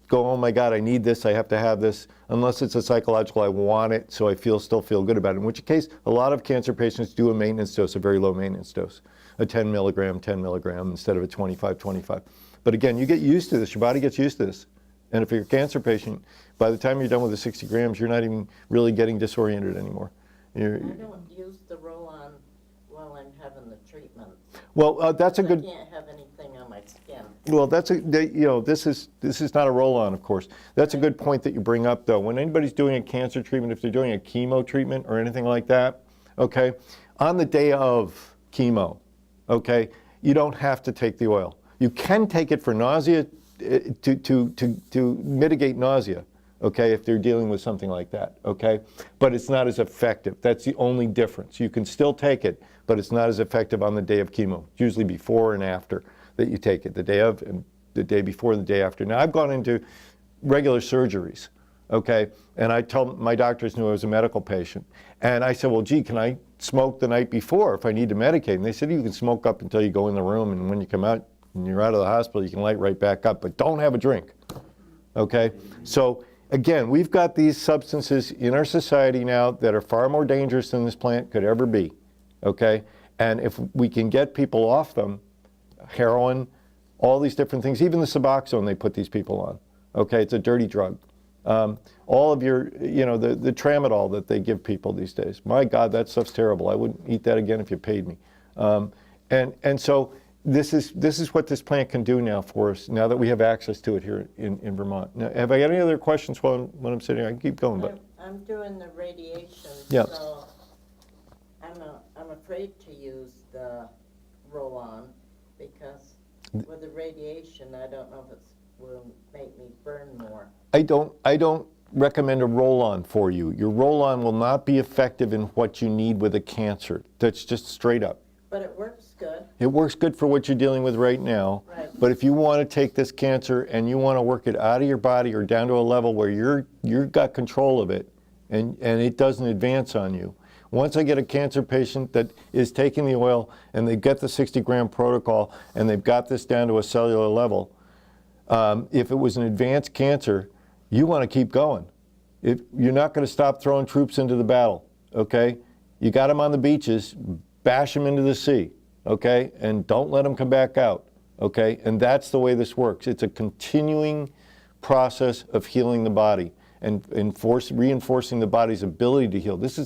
go, oh my God, I need this, I have to have this, unless it's a psychological, I want it, so I still feel good about it. In which case, a lot of cancer patients do a maintenance dose, a very low maintenance dose, a 10 milligram instead of a 25. But again, you get used to this, your body gets used to this. And if you're a cancer patient, by the time you're done with the 60 grams, you're not even really getting disoriented anymore. I don't use the roll-on while I'm having the treatment. Well, that's a good. I can't have anything on my skin. Well, this is not a roll-on, of course. That's a good point that you bring up, though. When anybody's doing a cancer treatment, if they're doing a chemo treatment or anything like that, okay, on the day of chemo, okay, you don't have to take the oil. You can take it for nausea to mitigate nausea. Okay, if they're dealing with something like that, okay? But it's not as effective. That's the only difference. You can still take it, but it's not as effective on the day of chemo. It's usually before and after that you take it, the day of and the day before and the day after. Now, I've gone into regular surgeries, okay? And I told my doctors knew I was a medical patient. And I said, well, gee, can I smoke the night before if I need to medicate? And they said, you can smoke up until you go in the room, and when you come out and you're out of the hospital, you can light right back up, but don't have a drink, okay? So, again, we've got these substances in our society now that are far more dangerous than this plant could ever be, okay? And if we can get people off them, heroin, all these different things, even the Suboxone they put these people on, okay? It's a dirty drug. All of your, the tramadol that they give people these days, my God, that stuff's terrible. I wouldn't eat that again if you paid me. And so this is what this plant can do now for us, now that we have access to it here in Vermont. Now, have I got any other questions while I'm sitting here? I can keep going, but. I'm doing the radiation, Yeah. so I'm afraid to use the roll-on because with the radiation, I don't know if it will make me burn more. I don't recommend a roll-on for you. Your roll-on will not be effective in what you need with a cancer. That's just straight up. But it works good. It works good for what you're dealing with right now. Right. But if you want to take this cancer and you want to work it out of your body or down to a level where you've got control of it and it doesn't advance on you. Once I get a cancer patient that is taking the oil and they get the 60-gram protocol and they've got this down to a cellular level, if it was an advanced cancer, you want to keep going. You're not going to stop throwing troops into the battle, okay? You got them on the beaches, bash them into the sea, okay? And don't let them come back out, okay? And that's the way this works. It's a continuing process of healing the body and reinforcing the body's ability to heal. This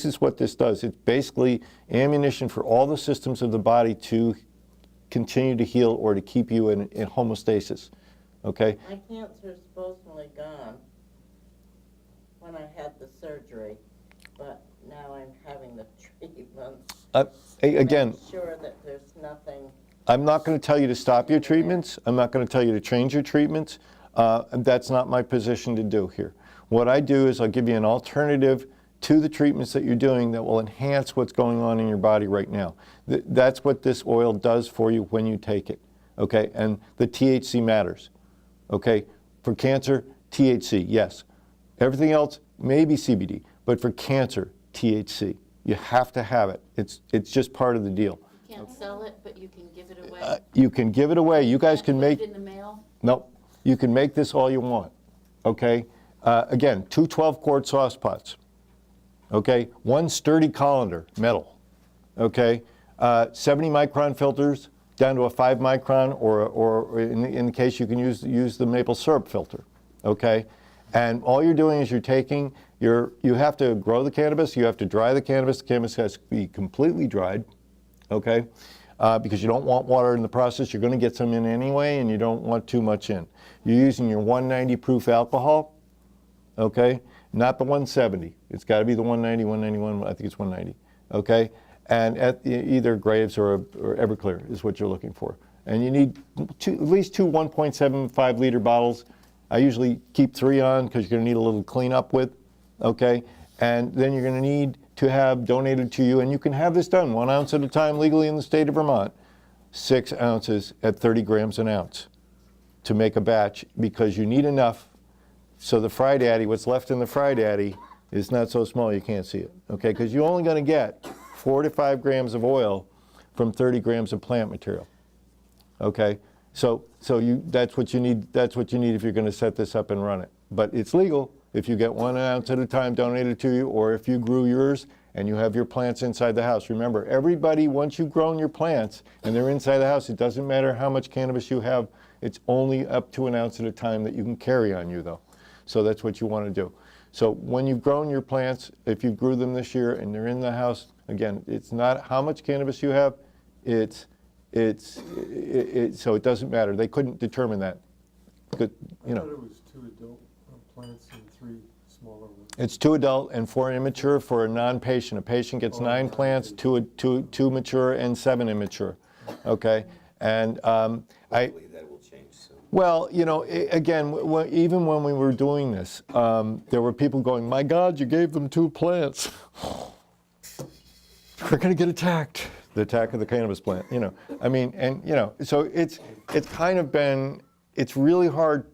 is what this does. It's basically ammunition for all the systems of the body to continue to heal or to keep you in homeostasis, okay? My cancer is supposedly gone when I had the surgery, but now I'm having the treatments. Again, Make sure that there's nothing. I'm not going to tell you to stop your treatments. I'm not going to tell you to change your treatments. That's not my position to do here. What I do is I'll give you an alternative to the treatments that you're doing that will enhance what's going on in your body right now. That's what this oil does for you when you take it, okay? And the THC matters, okay? For cancer, THC, yes. Everything else, maybe CBD, but for cancer, THC. You have to have it. It's just part of the deal. You can't sell it, but you can give it away. You can give it away. You guys can make. Put it in the mail. No, you can make this all you want. Okay. Again, 2 12-quart sauce pots. Okay. 1 sturdy colander, metal. Okay. 70 micron filters down to a 5 micron, or in the case you can use the maple syrup filter. Okay. And all you're doing is you're taking you have to grow the cannabis, you have to dry the cannabis has to be completely dried, okay? Because you don't want water in the process, you're gonna get some in anyway, and you don't want too much in. You're using your 190 proof alcohol, okay? Not the 170. It's got to be the 190, 191, I think it's 190, okay? And at either Graves or Everclear is what you're looking for. And you need at least two 1.75 liter bottles. I usually keep 3 on because you're going to need a little cleanup with, okay? And then you're going to need to have donated to you, and you can have this done 1 ounce at a time legally in the state of Vermont, 6 ounces at 30 grams an ounce to make a batch, because you need enough so the Fry Daddy, what's left in the Fry Daddy, is not so small you can't see it, okay? Because you're only going to get 4 to 5 grams of oil from 30 grams of plant material, okay? So that's what you need. That's what you need if you're going to set this up and run it. But it's legal if you get 1 ounce at a time donated to you, or if you grew yours and you have your plants inside the house. Remember, everybody, once you've grown your plants and they're inside the house, it doesn't matter how much cannabis you have. It's only up to 1 ounce at a time that you can carry on you, though. So that's what you want to do. So when you've grown your plants, if you grew them this year and they're in the house, again, it's not how much cannabis you have, so it doesn't matter. They couldn't determine that. But, you I thought know, it was 2 adult plants and 3 smaller ones. it's 2 adult and 4 immature for a non-patient. A patient gets 9 plants, 2 mature and 7 immature. Okay, and Hopefully that will change soon. well, you know, again, even when we were doing this, there were people going, "My God, you gave them 2 plants. We're going to get attacked." The attack of the cannabis plant, you know. I mean, and you know, so it's kind of been, it's really hard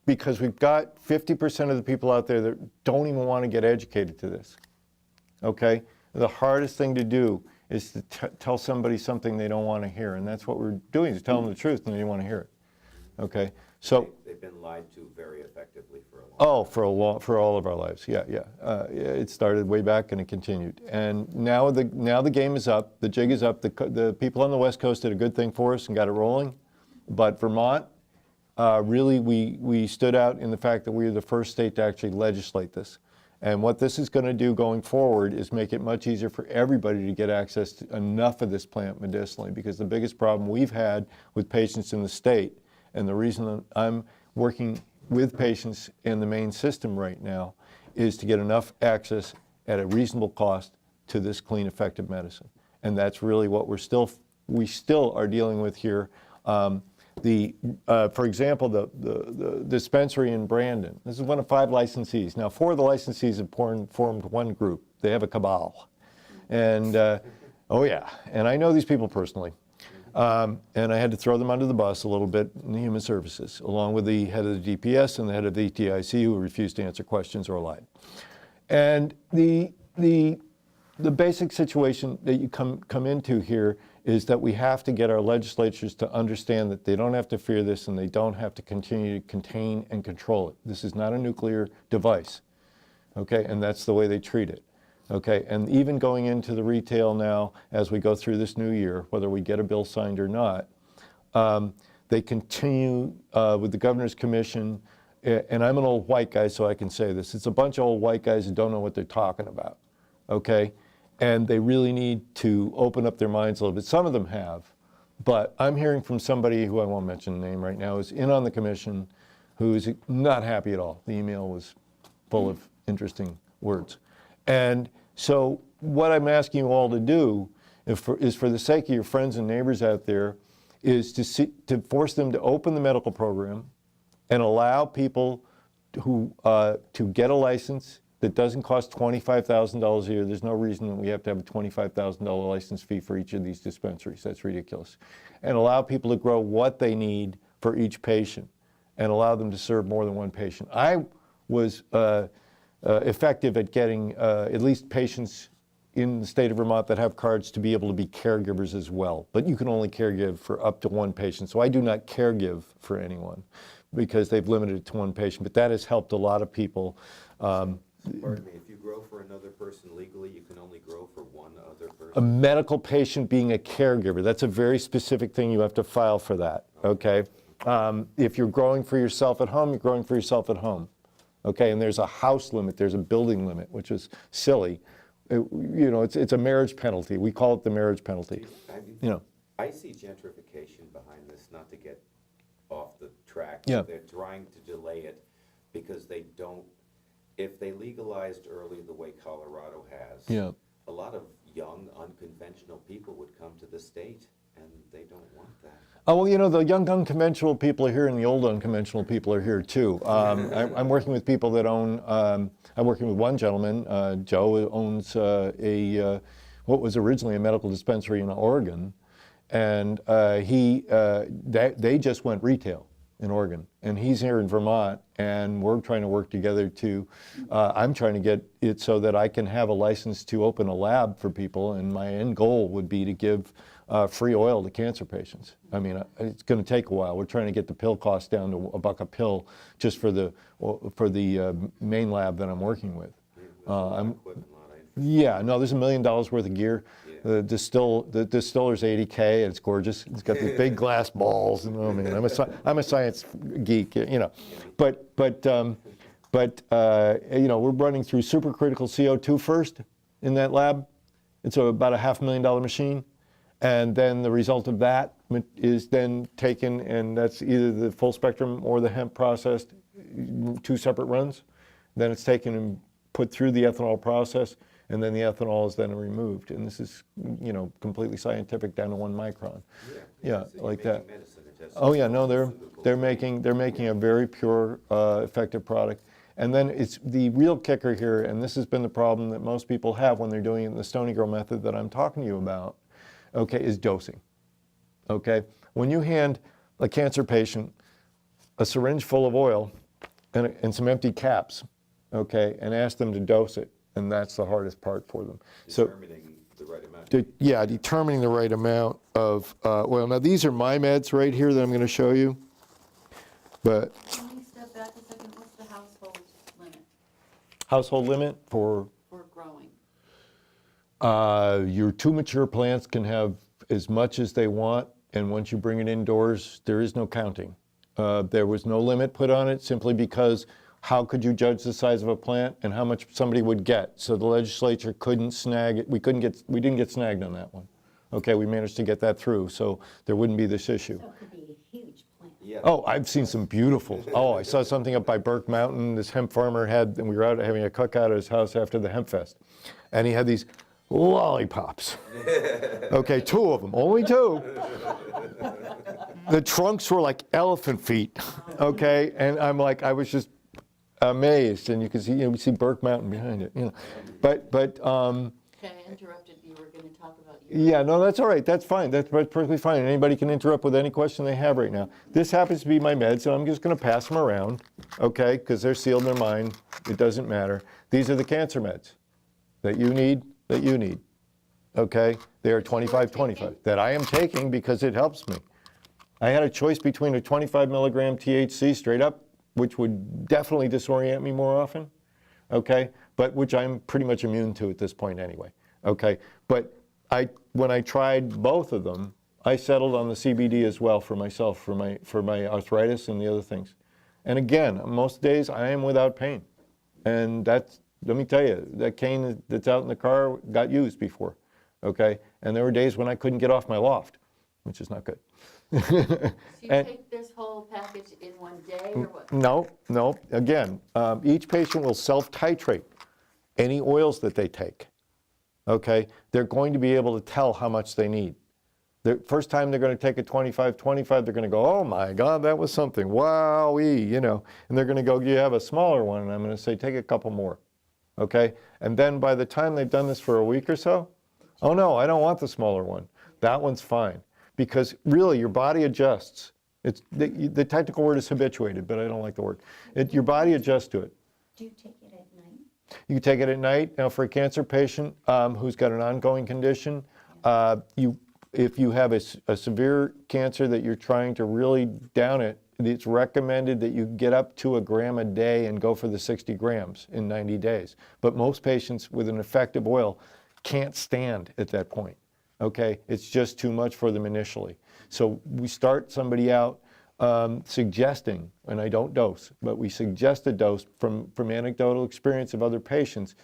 because we've got 50% of the people out there that don't even want to get educated to this. Okay, the hardest thing to do is to tell somebody something they don't want to hear, and that's what we're doing, is tell them the truth and they don't want to hear it. Okay, so They've been lied to very effectively for a long oh, for all of our lives, yeah. It started way back and it continued, and now the game is up, the jig is up. The people on the West Coast did a good thing for us and got it rolling, but Vermont, really we stood out in the fact that we were the first state to actually legislate this. And what this is going to do going forward is make it much easier for everybody to get access to enough of this plant medicinally, because the biggest problem we've had with patients in the state, and the reason that I'm working with patients in the main system right now, is to get enough access at a reasonable cost to this clean, effective medicine. And that's really what we still are dealing with here. For example, the dispensary in Brandon, this is one of 5 licensees. Now, 4 of the licensees have formed one group. They have a cabal. And, oh yeah, and I know these people personally. And I had to throw them under the bus a little bit in the Human Services, along with the head of the DPS and the head of the ETIC, who refused to answer questions or lied. And the basic situation that you come into here is that we have to get our legislatures to understand that they don't have to fear this and they don't have to continue to contain and control it. This is not a nuclear device, okay? And that's the way they treat it, okay? And even going into the retail now, as we go through this new year, whether we get a bill signed or not, they continue with the Governor's Commission, and I'm an old white guy, so I can say this. It's a bunch of old white guys who don't know what they're talking about, okay? And they really need to open up their minds a little bit. Some of them have, but I'm hearing from somebody who I won't mention the name right now, who's in on the commission, who's not happy at all. The email was full of interesting words. And so what I'm asking you all to do is for the sake of your friends and neighbors out there, is to force them to open the medical program and allow people who to get a license that doesn't cost $25,000 a year. There's no reason that we have to have a $25,000 license fee for each of these dispensaries. That's ridiculous. And allow people to grow what they need for each patient and allow them to serve more than one patient. I was effective at getting at least patients in the state of Vermont that have cards to be able to be caregivers as well. But you can only caregive for up to 1 patient. So I do not caregive for anyone because they've limited it to 1 patient. But that has helped a lot of people. Pardon me, if you grow for another person legally, you can only grow for 1 other person? A medical patient being a caregiver, that's a very specific thing. You have to file for that, okay? If you're growing for yourself at home, you're growing for yourself at home, okay? And there's a house limit, there's a building limit, which is silly. You know, it's a marriage penalty. We call it the marriage penalty. You know. I see gentrification behind this, not to get off the track. Yeah. They're trying to delay it because they don't if they legalized early the way Colorado has, Yeah. a lot of young, unconventional people would come to the state, and they don't want that. Oh, well, you know, the young unconventional people are here and the old unconventional people are here too. I'm working with people that own, I'm working with one gentleman, Joe, owns what was originally a medical dispensary in Oregon. And they just went retail in Oregon. And he's here in Vermont, and we're trying to work together to, I'm trying to get it so that I can have a license to open a lab for people, and my end goal would be to give free oil to cancer patients. I mean, it's going to take a while. We're trying to get the pill cost down to $1 a pill just for the main lab that I'm working with. Yeah, no, there's $1 million worth of gear. The distiller's $80K, and it's gorgeous. It's got these big glass balls, and oh man, I'm a science geek, you know. But you know, we're running through supercritical CO2 first in that lab. It's about a $500,000 machine, and then the result of that is then taken, and that's either the full spectrum or the hemp processed, 2 separate runs. Then it's taken and put through the ethanol process, and then the ethanol is then removed. And this is, you know, completely scientific down to 1 micron. Yeah, So like you're that. making medicine, it has Oh yeah, no, pharmaceuticals. they're making a very pure, effective product. And then it's the real kicker here, and this has been the problem that most people have when they're doing it in the Stony Girl method that I'm talking to you about, okay, is dosing. Okay, when you hand a cancer patient a syringe full of oil and some empty caps, okay, and ask them to dose it, and that's the hardest part for them. Determining the right amount. Determining the right amount of oil. Now these are my meds right here that I'm going to show you, but Can we step back a second? What's the household limit household limit for for growing? your 2 mature plants can have as much as they want, and once you bring it indoors, there is no counting. There was no limit put on it simply because how could you judge the size of a plant and how much somebody would get? So the legislature couldn't snag it. We didn't get snagged on that one. Okay, we managed to get that through, so there wouldn't be this issue. So it could be a huge plant. Yeah. Oh, I've seen some beautiful. Oh, I saw something up by Burke Mountain. This hemp farmer had, and we were out having a cookout at his house after the hemp fest, and he had these lollipops. Okay, 2 of them, only 2. The trunks were like elephant feet. Okay, and I'm like, I was just amazed, and you can see, you know, we see Burke Mountain behind it, you know, but. Okay, I interrupted. You were going to talk about your. Yeah, no, that's all right. That's fine. That's perfectly fine. Anybody can interrupt with any question they have right now. This happens to be my meds, and I'm just going to pass them around, okay, because they're sealed, they're mine. It doesn't matter. These are the cancer meds that you need, okay? They are 25/25 that I am taking because it helps me. I had a choice between a 25 milligram THC straight up, which would definitely disorient me more often, okay, but which I'm pretty much immune to at this point anyway, okay? But when I tried both of them, I settled on the CBD as well for myself, for my arthritis and the other things. And again, most days I am without pain. And that's, let me tell you, that cane that's out in the car got used before, okay? And there were days when I couldn't get off my loft, which is not good. So you And- take this whole package in one day or what? No. Again, each patient will self-titrate any oils that they take, okay? They're going to be able to tell how much they need. The first time they're going to take a 25/25, they're going to go, oh my God, that was something, wowee, you know. And they're going to go, you have a smaller one, and I'm going to say, take a couple more, okay? And then by the time they've done this for a week or so, oh no, I don't want the smaller one. That one's fine. Because really, your body adjusts. It's the technical word is habituated, but I don't like the word. Your body adjusts to it. Do you take it at night? You take it at night. Now, for a cancer patient who's got an ongoing condition, if you have a severe cancer that you're trying to really down it, it's recommended that you get up to 1 gram a day and go for the 60 grams in 90 days. But most patients with an effective oil can't stand at that point. Okay, it's just too much for them initially. So we start somebody out suggesting, and I don't dose, but we suggest a dose from anecdotal experience of other patients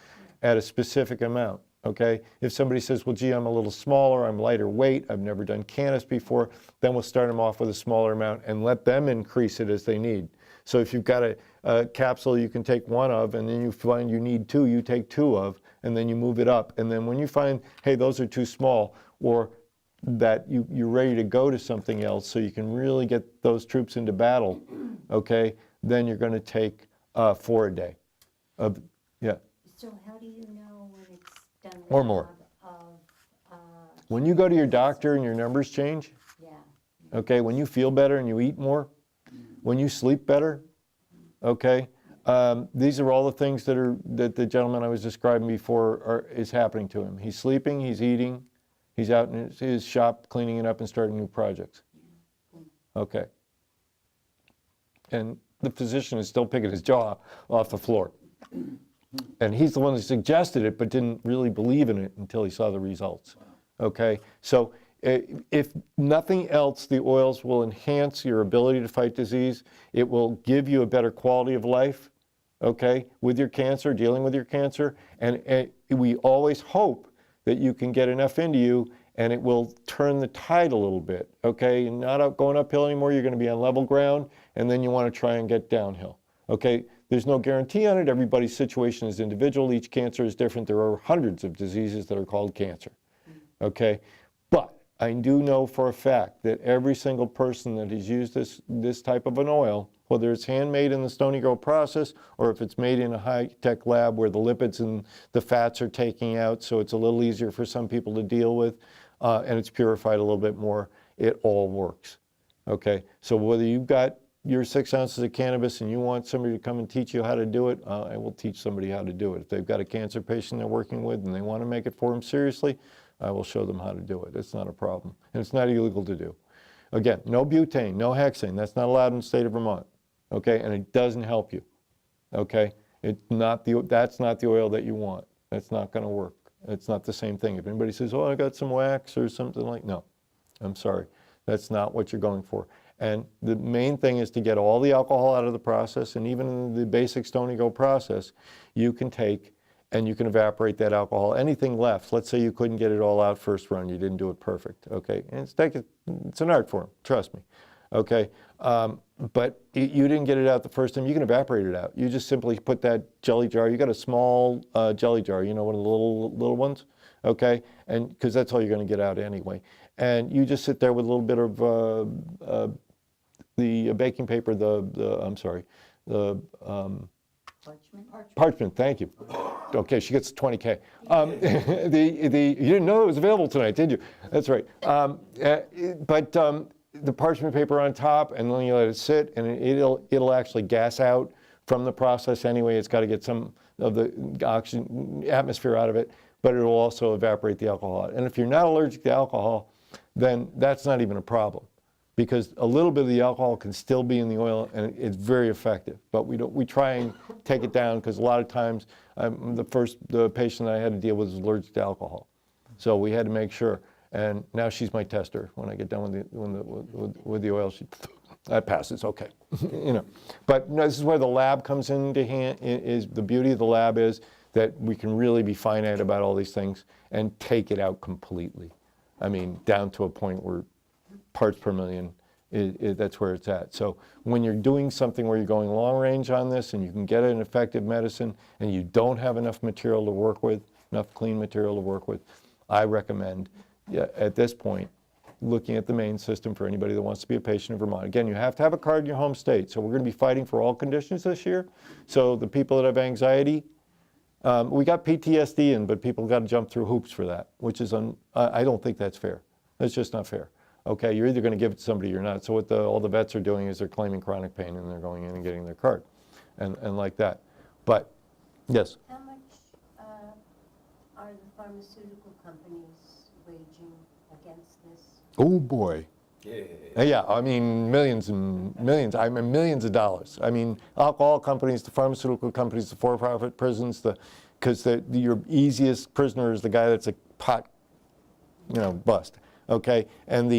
at a specific amount. Okay, if somebody says, well, gee, I'm a little smaller, I'm lighter weight, I've never done cannabis before, then we'll start them off with a smaller amount and let them increase it as they need. So if you've got a capsule you can take one of, and then you find you need two, you take two of, and then you move it up. And then when you find, hey, those are too small, or that you're ready to go to something else so you can really get those troops into battle, okay, then you're going to take 4 a day. Yeah. So how do you know when it's done? Or more. When you go to your doctor and your numbers change, Yeah. okay, when you feel better and you eat more, when you sleep better, okay, these are all the things that the gentleman I was describing before is happening to him. He's sleeping, he's eating, he's out in his shop cleaning it up and starting new projects. Okay. And the physician is still picking his jaw off the floor. And he's the one that suggested it but didn't really believe in it until he saw the results. Okay, so if nothing else, the oils will enhance your ability to fight disease. It will give you a better quality of life, okay, with your cancer, dealing with your cancer. And we always hope that you can get enough into you and it will turn the tide a little bit, okay? You're not going uphill anymore, you're going to be on level ground, and then you want to try and get downhill, okay? There's no guarantee on it. Everybody's situation is individual. Each cancer is different. There are hundreds of diseases that are called cancer. Okay, but I do know for a fact that every single person that has used this type of an oil, whether it's handmade in the Stony Grove process or if it's made in a high-tech lab where the lipids and the fats are taking out, so it's a little easier for some people to deal with, and it's purified a little bit more, it all works. Okay, so whether you've got your 6 ounces of cannabis and you want somebody to come and teach you how to do it, I will teach somebody how to do it. If they've got a cancer patient they're working with and they want to make it for them seriously, I will show them how to do it. It's not a problem. And it's not illegal to do. Again, no butane, no hexane. That's not allowed in the state of Vermont. Okay? And it doesn't help you. Okay? That's not the oil that you want. That's not going to work. It's not the same thing. If anybody says, oh, I got some wax or something like, no. I'm sorry. That's not what you're going for. And the main thing is to get all the alcohol out of the process, and even in the basic Stony Grove process, you can take and you can evaporate that alcohol. Anything left, let's say you couldn't get it all out first run, you didn't do it perfect, okay? And it's an art form, trust me, okay? But you didn't get it out the first time, you can evaporate it out. You just simply put that jelly jar, you got a small jelly jar, you know, one of the little ones, okay? And because that's all you're gonna get out anyway. And you just sit there with a little bit of the baking paper, Parchment, thank you. Okay, she gets 20K. You didn't know it was available tonight, did you? That's right. But the parchment paper on top, and then you let it sit, and it'll actually gas out from the process anyway. It's got to get some of the oxygen atmosphere out of it, but it'll also evaporate the alcohol out. And if you're not allergic to alcohol, then that's not even a problem, because a little bit of the alcohol can still be in the oil, and it's very effective. But we try and take it down, because a lot of times the patient I had to deal with was allergic to alcohol, so we had to make sure. And now she's my tester. When I get done with the oil, that passes, okay, you know. But no, this is where the lab comes into hand. Is the beauty of the lab is that we can really be finite about all these things and take it out completely. I mean, down to a point where parts per million, that's where it's at. So when you're doing something where you're going long range on this and you can get an effective medicine and you don't have enough material to work with, enough clean material to work with, I recommend, at this point, looking at the main system for anybody that wants to be a patient in Vermont. Again, you have to have a card in your home state. So we're going to be fighting for all conditions this year. So the people that have anxiety, we got PTSD in, but people got to jump through hoops for that, which is, I don't think that's fair. That's just not fair. Okay, you're either going to give it to somebody or not. So what all the vets are doing is they're claiming chronic pain and they're going in and getting their card, and like that. But, yes? How much are the pharmaceutical companies waging against this? Oh, boy. Yeah. Yeah, I mean, millions and millions, I mean, millions of dollars. I mean, alcohol companies, the pharmaceutical companies, the for-profit prisons, because your easiest prisoner is the guy that's a pot, bust. Okay, and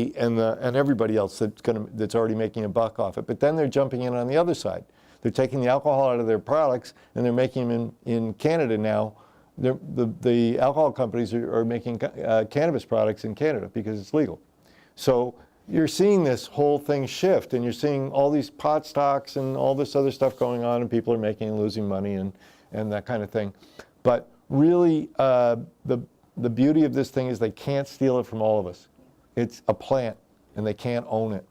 everybody else that's already making a buck off it. But then they're jumping in on the other side. They're taking the alcohol out of their products and they're making them in Canada now. The alcohol companies are making cannabis products in Canada because it's legal. So you're seeing this whole thing shift, and you're seeing all these pot stocks and all this other stuff going on, and people are making and losing money and that kind of thing. But really, the beauty of this thing is they can't steal it from all of us. It's a plant, and they can't own it,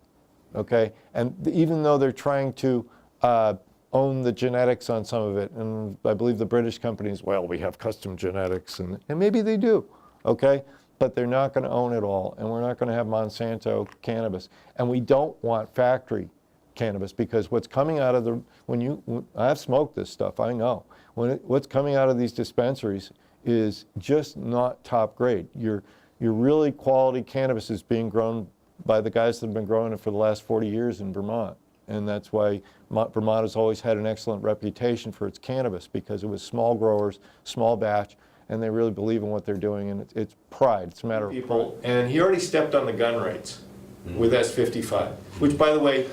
okay? And even though they're trying to own the genetics on some of it, and I believe the British companies, well, we have custom genetics, and maybe they do, okay? But they're not going to own it all, and we're not going to have Monsanto cannabis. And we don't want factory cannabis, because what's coming out of the, I've smoked this stuff, I know. What's coming out of these dispensaries is just not top grade. Your really quality cannabis is being grown by the guys that have been growing it for the last 40 years in Vermont. And that's why Vermont has always had an excellent reputation for its cannabis, because it was small growers, small batch, and they really believe in what they're doing, and it's pride. It's a matter of people. And he already stepped on the gun rights with S55, which, by the way,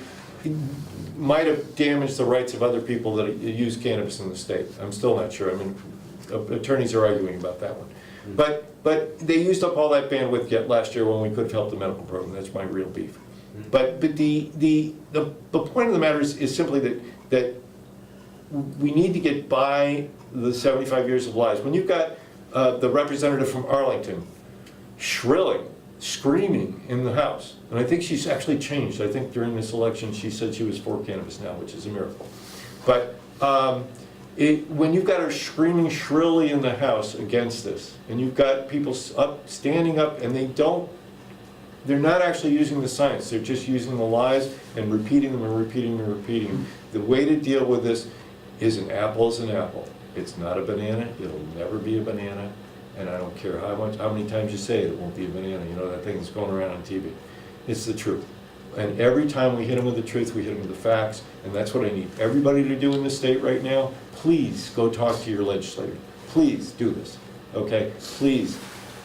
might have damaged the rights of other people that use cannabis in the state. I'm still not sure. I mean, attorneys are arguing about that one. But they used up all that bandwidth yet last year when we could have helped the medical program. That's my real beef. But the point of the matter is simply that we need to get by the 75 years of lies. When you've got the representative from Arlington shrilling, screaming in the House, and I think she's actually changed. I think during this election she said she was for cannabis now, which is a miracle. But when you've got her screaming shrilly in the House against this, and you've got people standing up, and they're not actually using the science, they're just using the lies and repeating them and repeating them and repeating them. The way to deal with this is an apple is an apple. It's not a banana, it'll never be a banana, and I don't care how many times you say it won't be a banana. You know that thing that's going around on TV. It's the truth. And every time we hit them with the truth, we hit them with the facts, and that's what I need everybody to do in this state right now. Please go talk to your legislator. Please do this, okay? Please,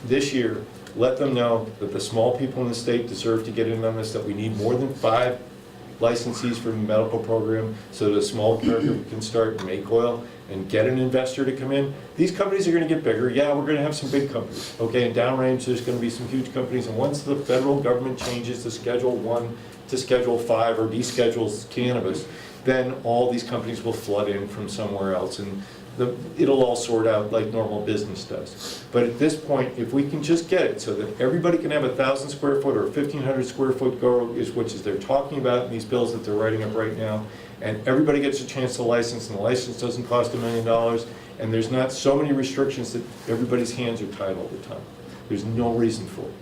this year, let them know that the small people in the state deserve to get in on this, that we need more than 5 licensees for the medical program so that a small caregiver can start and make oil and get an investor to come in. These companies are going to get bigger. Yeah, we're going to have some big companies. Okay, and downrange there's going to be some huge companies, and once the federal government changes the Schedule 1 to Schedule 5 or deschedules cannabis, then all these companies will flood in from somewhere else, and it'll all sort out like normal business does. But at this point, if we can just get it so that everybody can have 1,000 square foot or 1,500 square foot grow, which is they're talking about in these bills that they're writing up right now, and everybody gets a chance to license, and the license doesn't cost $1 million, and there's not so many restrictions that everybody's hands are tied all the time. There's no reason for it.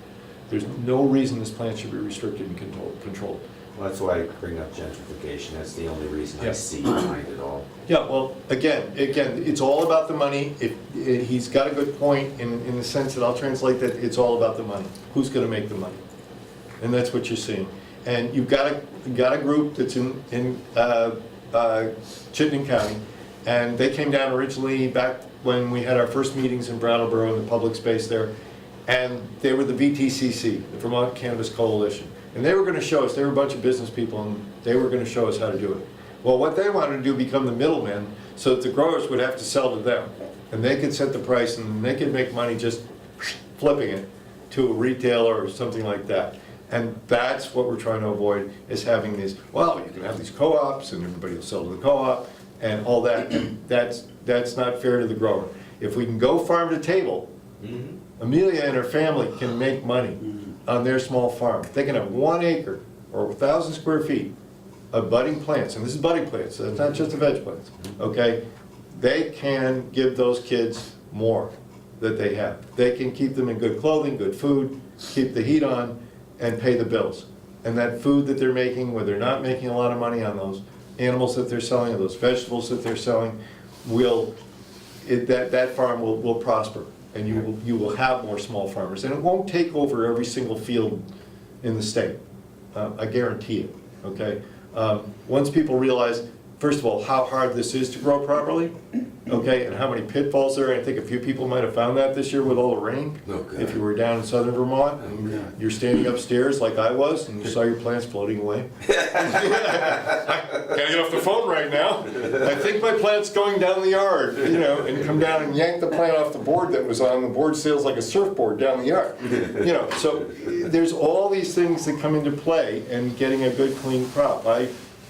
There's no reason this plant should be restricted and controlled. Well, that's why I bring up gentrification. That's the only reason I see behind it all. Yeah, well, again, it's all about the money. He's got a good point in the sense that I'll translate that it's all about the money. Who's going to make the money? And that's what you're seeing. And you've got a group that's in Chittenden County, and they came down originally back when we had our first meetings in Brattleboro in the public space there, and they were the VTCC, the Vermont Cannabis Coalition. And they were going to show us, they were a bunch of business people, and they were going to show us how to do it. Well, what they wanted to do, become the middlemen, so that the growers would have to sell to them. And they could set the price, and they could make money just flipping it to a retailer or something like that. And that's what we're trying to avoid, is having these, well, you can have these co-ops, and everybody will sell to the co-op, and all that. And that's not fair to the grower. If we can go farm to table, Amelia and her family can make money on their small farm. They can have 1 acre or 1,000 square feet of budding plants, and this is budding plants, so it's not just the veg plants, okay? They can give those kids more that they have. They can keep them in good clothing, good food, keep the heat on, and pay the bills. And that food that they're making, where they're not making a lot of money on those animals that they're selling, or those vegetables that they're selling, that farm will prosper. And you will have more small farmers, and it won't take over every single field in the state. I guarantee it. Okay. Once people realize first of all, how hard this is to grow properly, okay, and how many pitfalls there are. I think a few people might have found that this year with all the rain. Oh, God. If you were down in southern Vermont, and God. you're standing upstairs like I was, and you saw your plants floating away. Can't get off the phone right now. I think my plant's going down the yard, you know, and come down and yank the plant off the board that was on. The board sails like a surfboard down the yard. You know, so there's all these things that come into play in getting a good, clean crop. I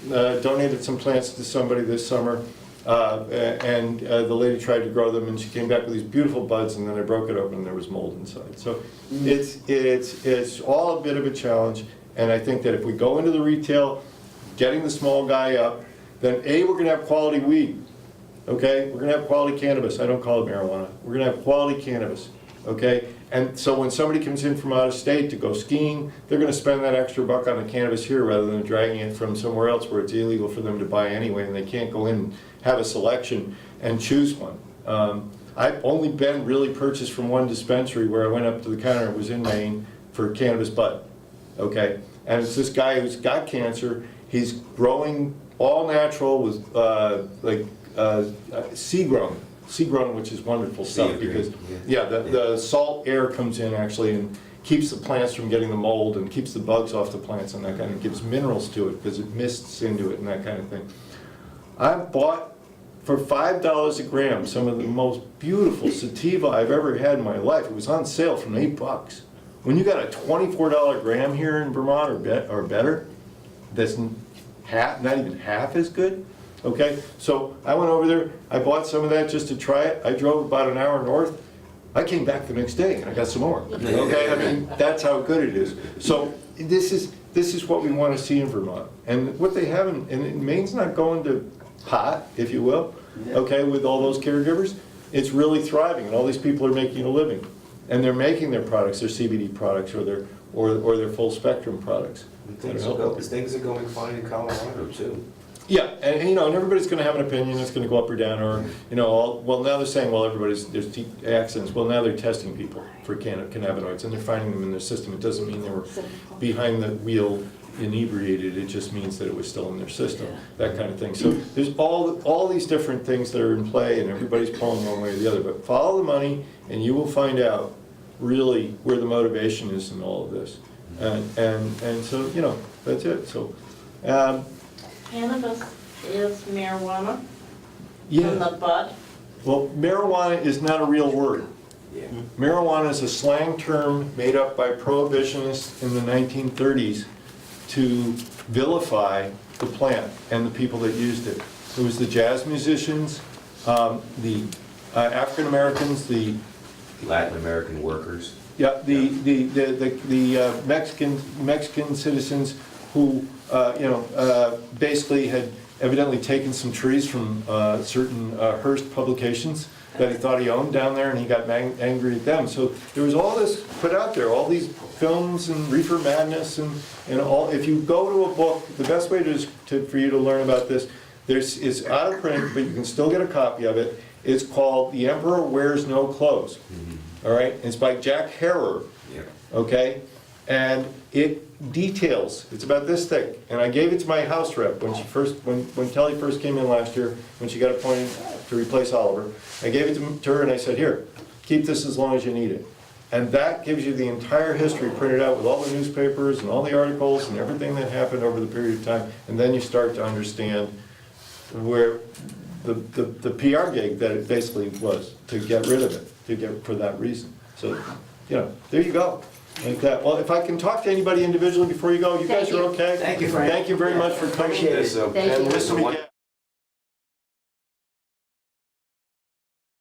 donated some plants to somebody this summer, and the lady tried to grow them, and she came back with these beautiful buds, and then I broke it open, and there was mold inside. So it's all a bit of a challenge, and I think that if we go into the retail, getting the small guy up, then A, we're gonna have quality weed, okay? We're gonna have quality cannabis. I don't call it marijuana. We're gonna have quality cannabis, okay? And so when somebody comes in from out of state to go skiing, they're gonna spend that extra buck on the cannabis here rather than dragging it from somewhere else where it's illegal for them to buy anyway, and they can't go in and have a selection and choose one. I've only been really purchased from one dispensary where I went up to the counter, it was in Maine, for cannabis bud, okay? And it's this guy who's got cancer, he's growing all natural with seed grown, which is wonderful stuff because, yeah, the salt air comes in actually and keeps the plants from getting the mold and keeps the bugs off the plants and that kind of gives minerals to it because it mists into it and that kind of thing. I bought for $5 a gram some of the most beautiful sativa I've ever had in my life. It was on sale from $8. When you got a $24 gram here in Vermont or better, that's not even half as good. Okay, so I went over there, I bought some of that just to try it. I drove about an hour north. I came back the next day and I got some more. Okay, I mean, that's how good it is. So this is what we want to see in Vermont. And what they have in Maine's not going to pot, if you will, okay, with all those caregivers. It's really thriving and all these people are making a living. And they're making their products, their CBD products or their full spectrum products. Things are going fine in Colorado too. Yeah, and you know, and everybody's going to have an opinion. It's going to go up or down, or you know, well now they're saying, well, there's accidents. Well, now they're testing people for cannabinoids, and they're finding them in their system. It doesn't mean they were behind the wheel inebriated. It just means that it was still in their system, that kind of thing. So there's all these different things that are in play, and everybody's pulling one way or the other. But follow the money, and you will find out really where the motivation is in all of this. And so you know, that's it. So. Cannabis is marijuana Yeah. from the bud. Well, marijuana is not a real word. Yeah. Marijuana is a slang term made up by prohibitionists in the 1930s to vilify the plant and the people that used it. It was the jazz musicians, the African Americans, the Latin American workers. yeah, the Mexican citizens who basically had evidently taken some trees from certain Hearst publications that he thought he owned down there, and he got angry at them. So there was all this put out there, all these films and Reefer Madness and all. If you go to a book, the best way for you to learn about this, it's out of print, but you can still get a copy of it. It's called The Emperor Wears No Clothes. All right, it's by Jack Harrer. Yeah. Okay, and it details. It's about this thick, and I gave it to my house rep when Kelly first came in last year when she got appointed to replace Oliver. I gave it to her and I said, "Here, keep this as long as you need it." And that gives you the entire history printed out with all the newspapers and all the articles and everything that happened over the period of time, and then you start to understand where the PR gig that it basically was to get rid of it, for that reason. So, you know, there you go. Like that. Well, if I can talk to anybody individually before you go, you guys are okay? Thank you, Frank. Thank you very much for coming. Appreciate it. So, Thank And you. listen again.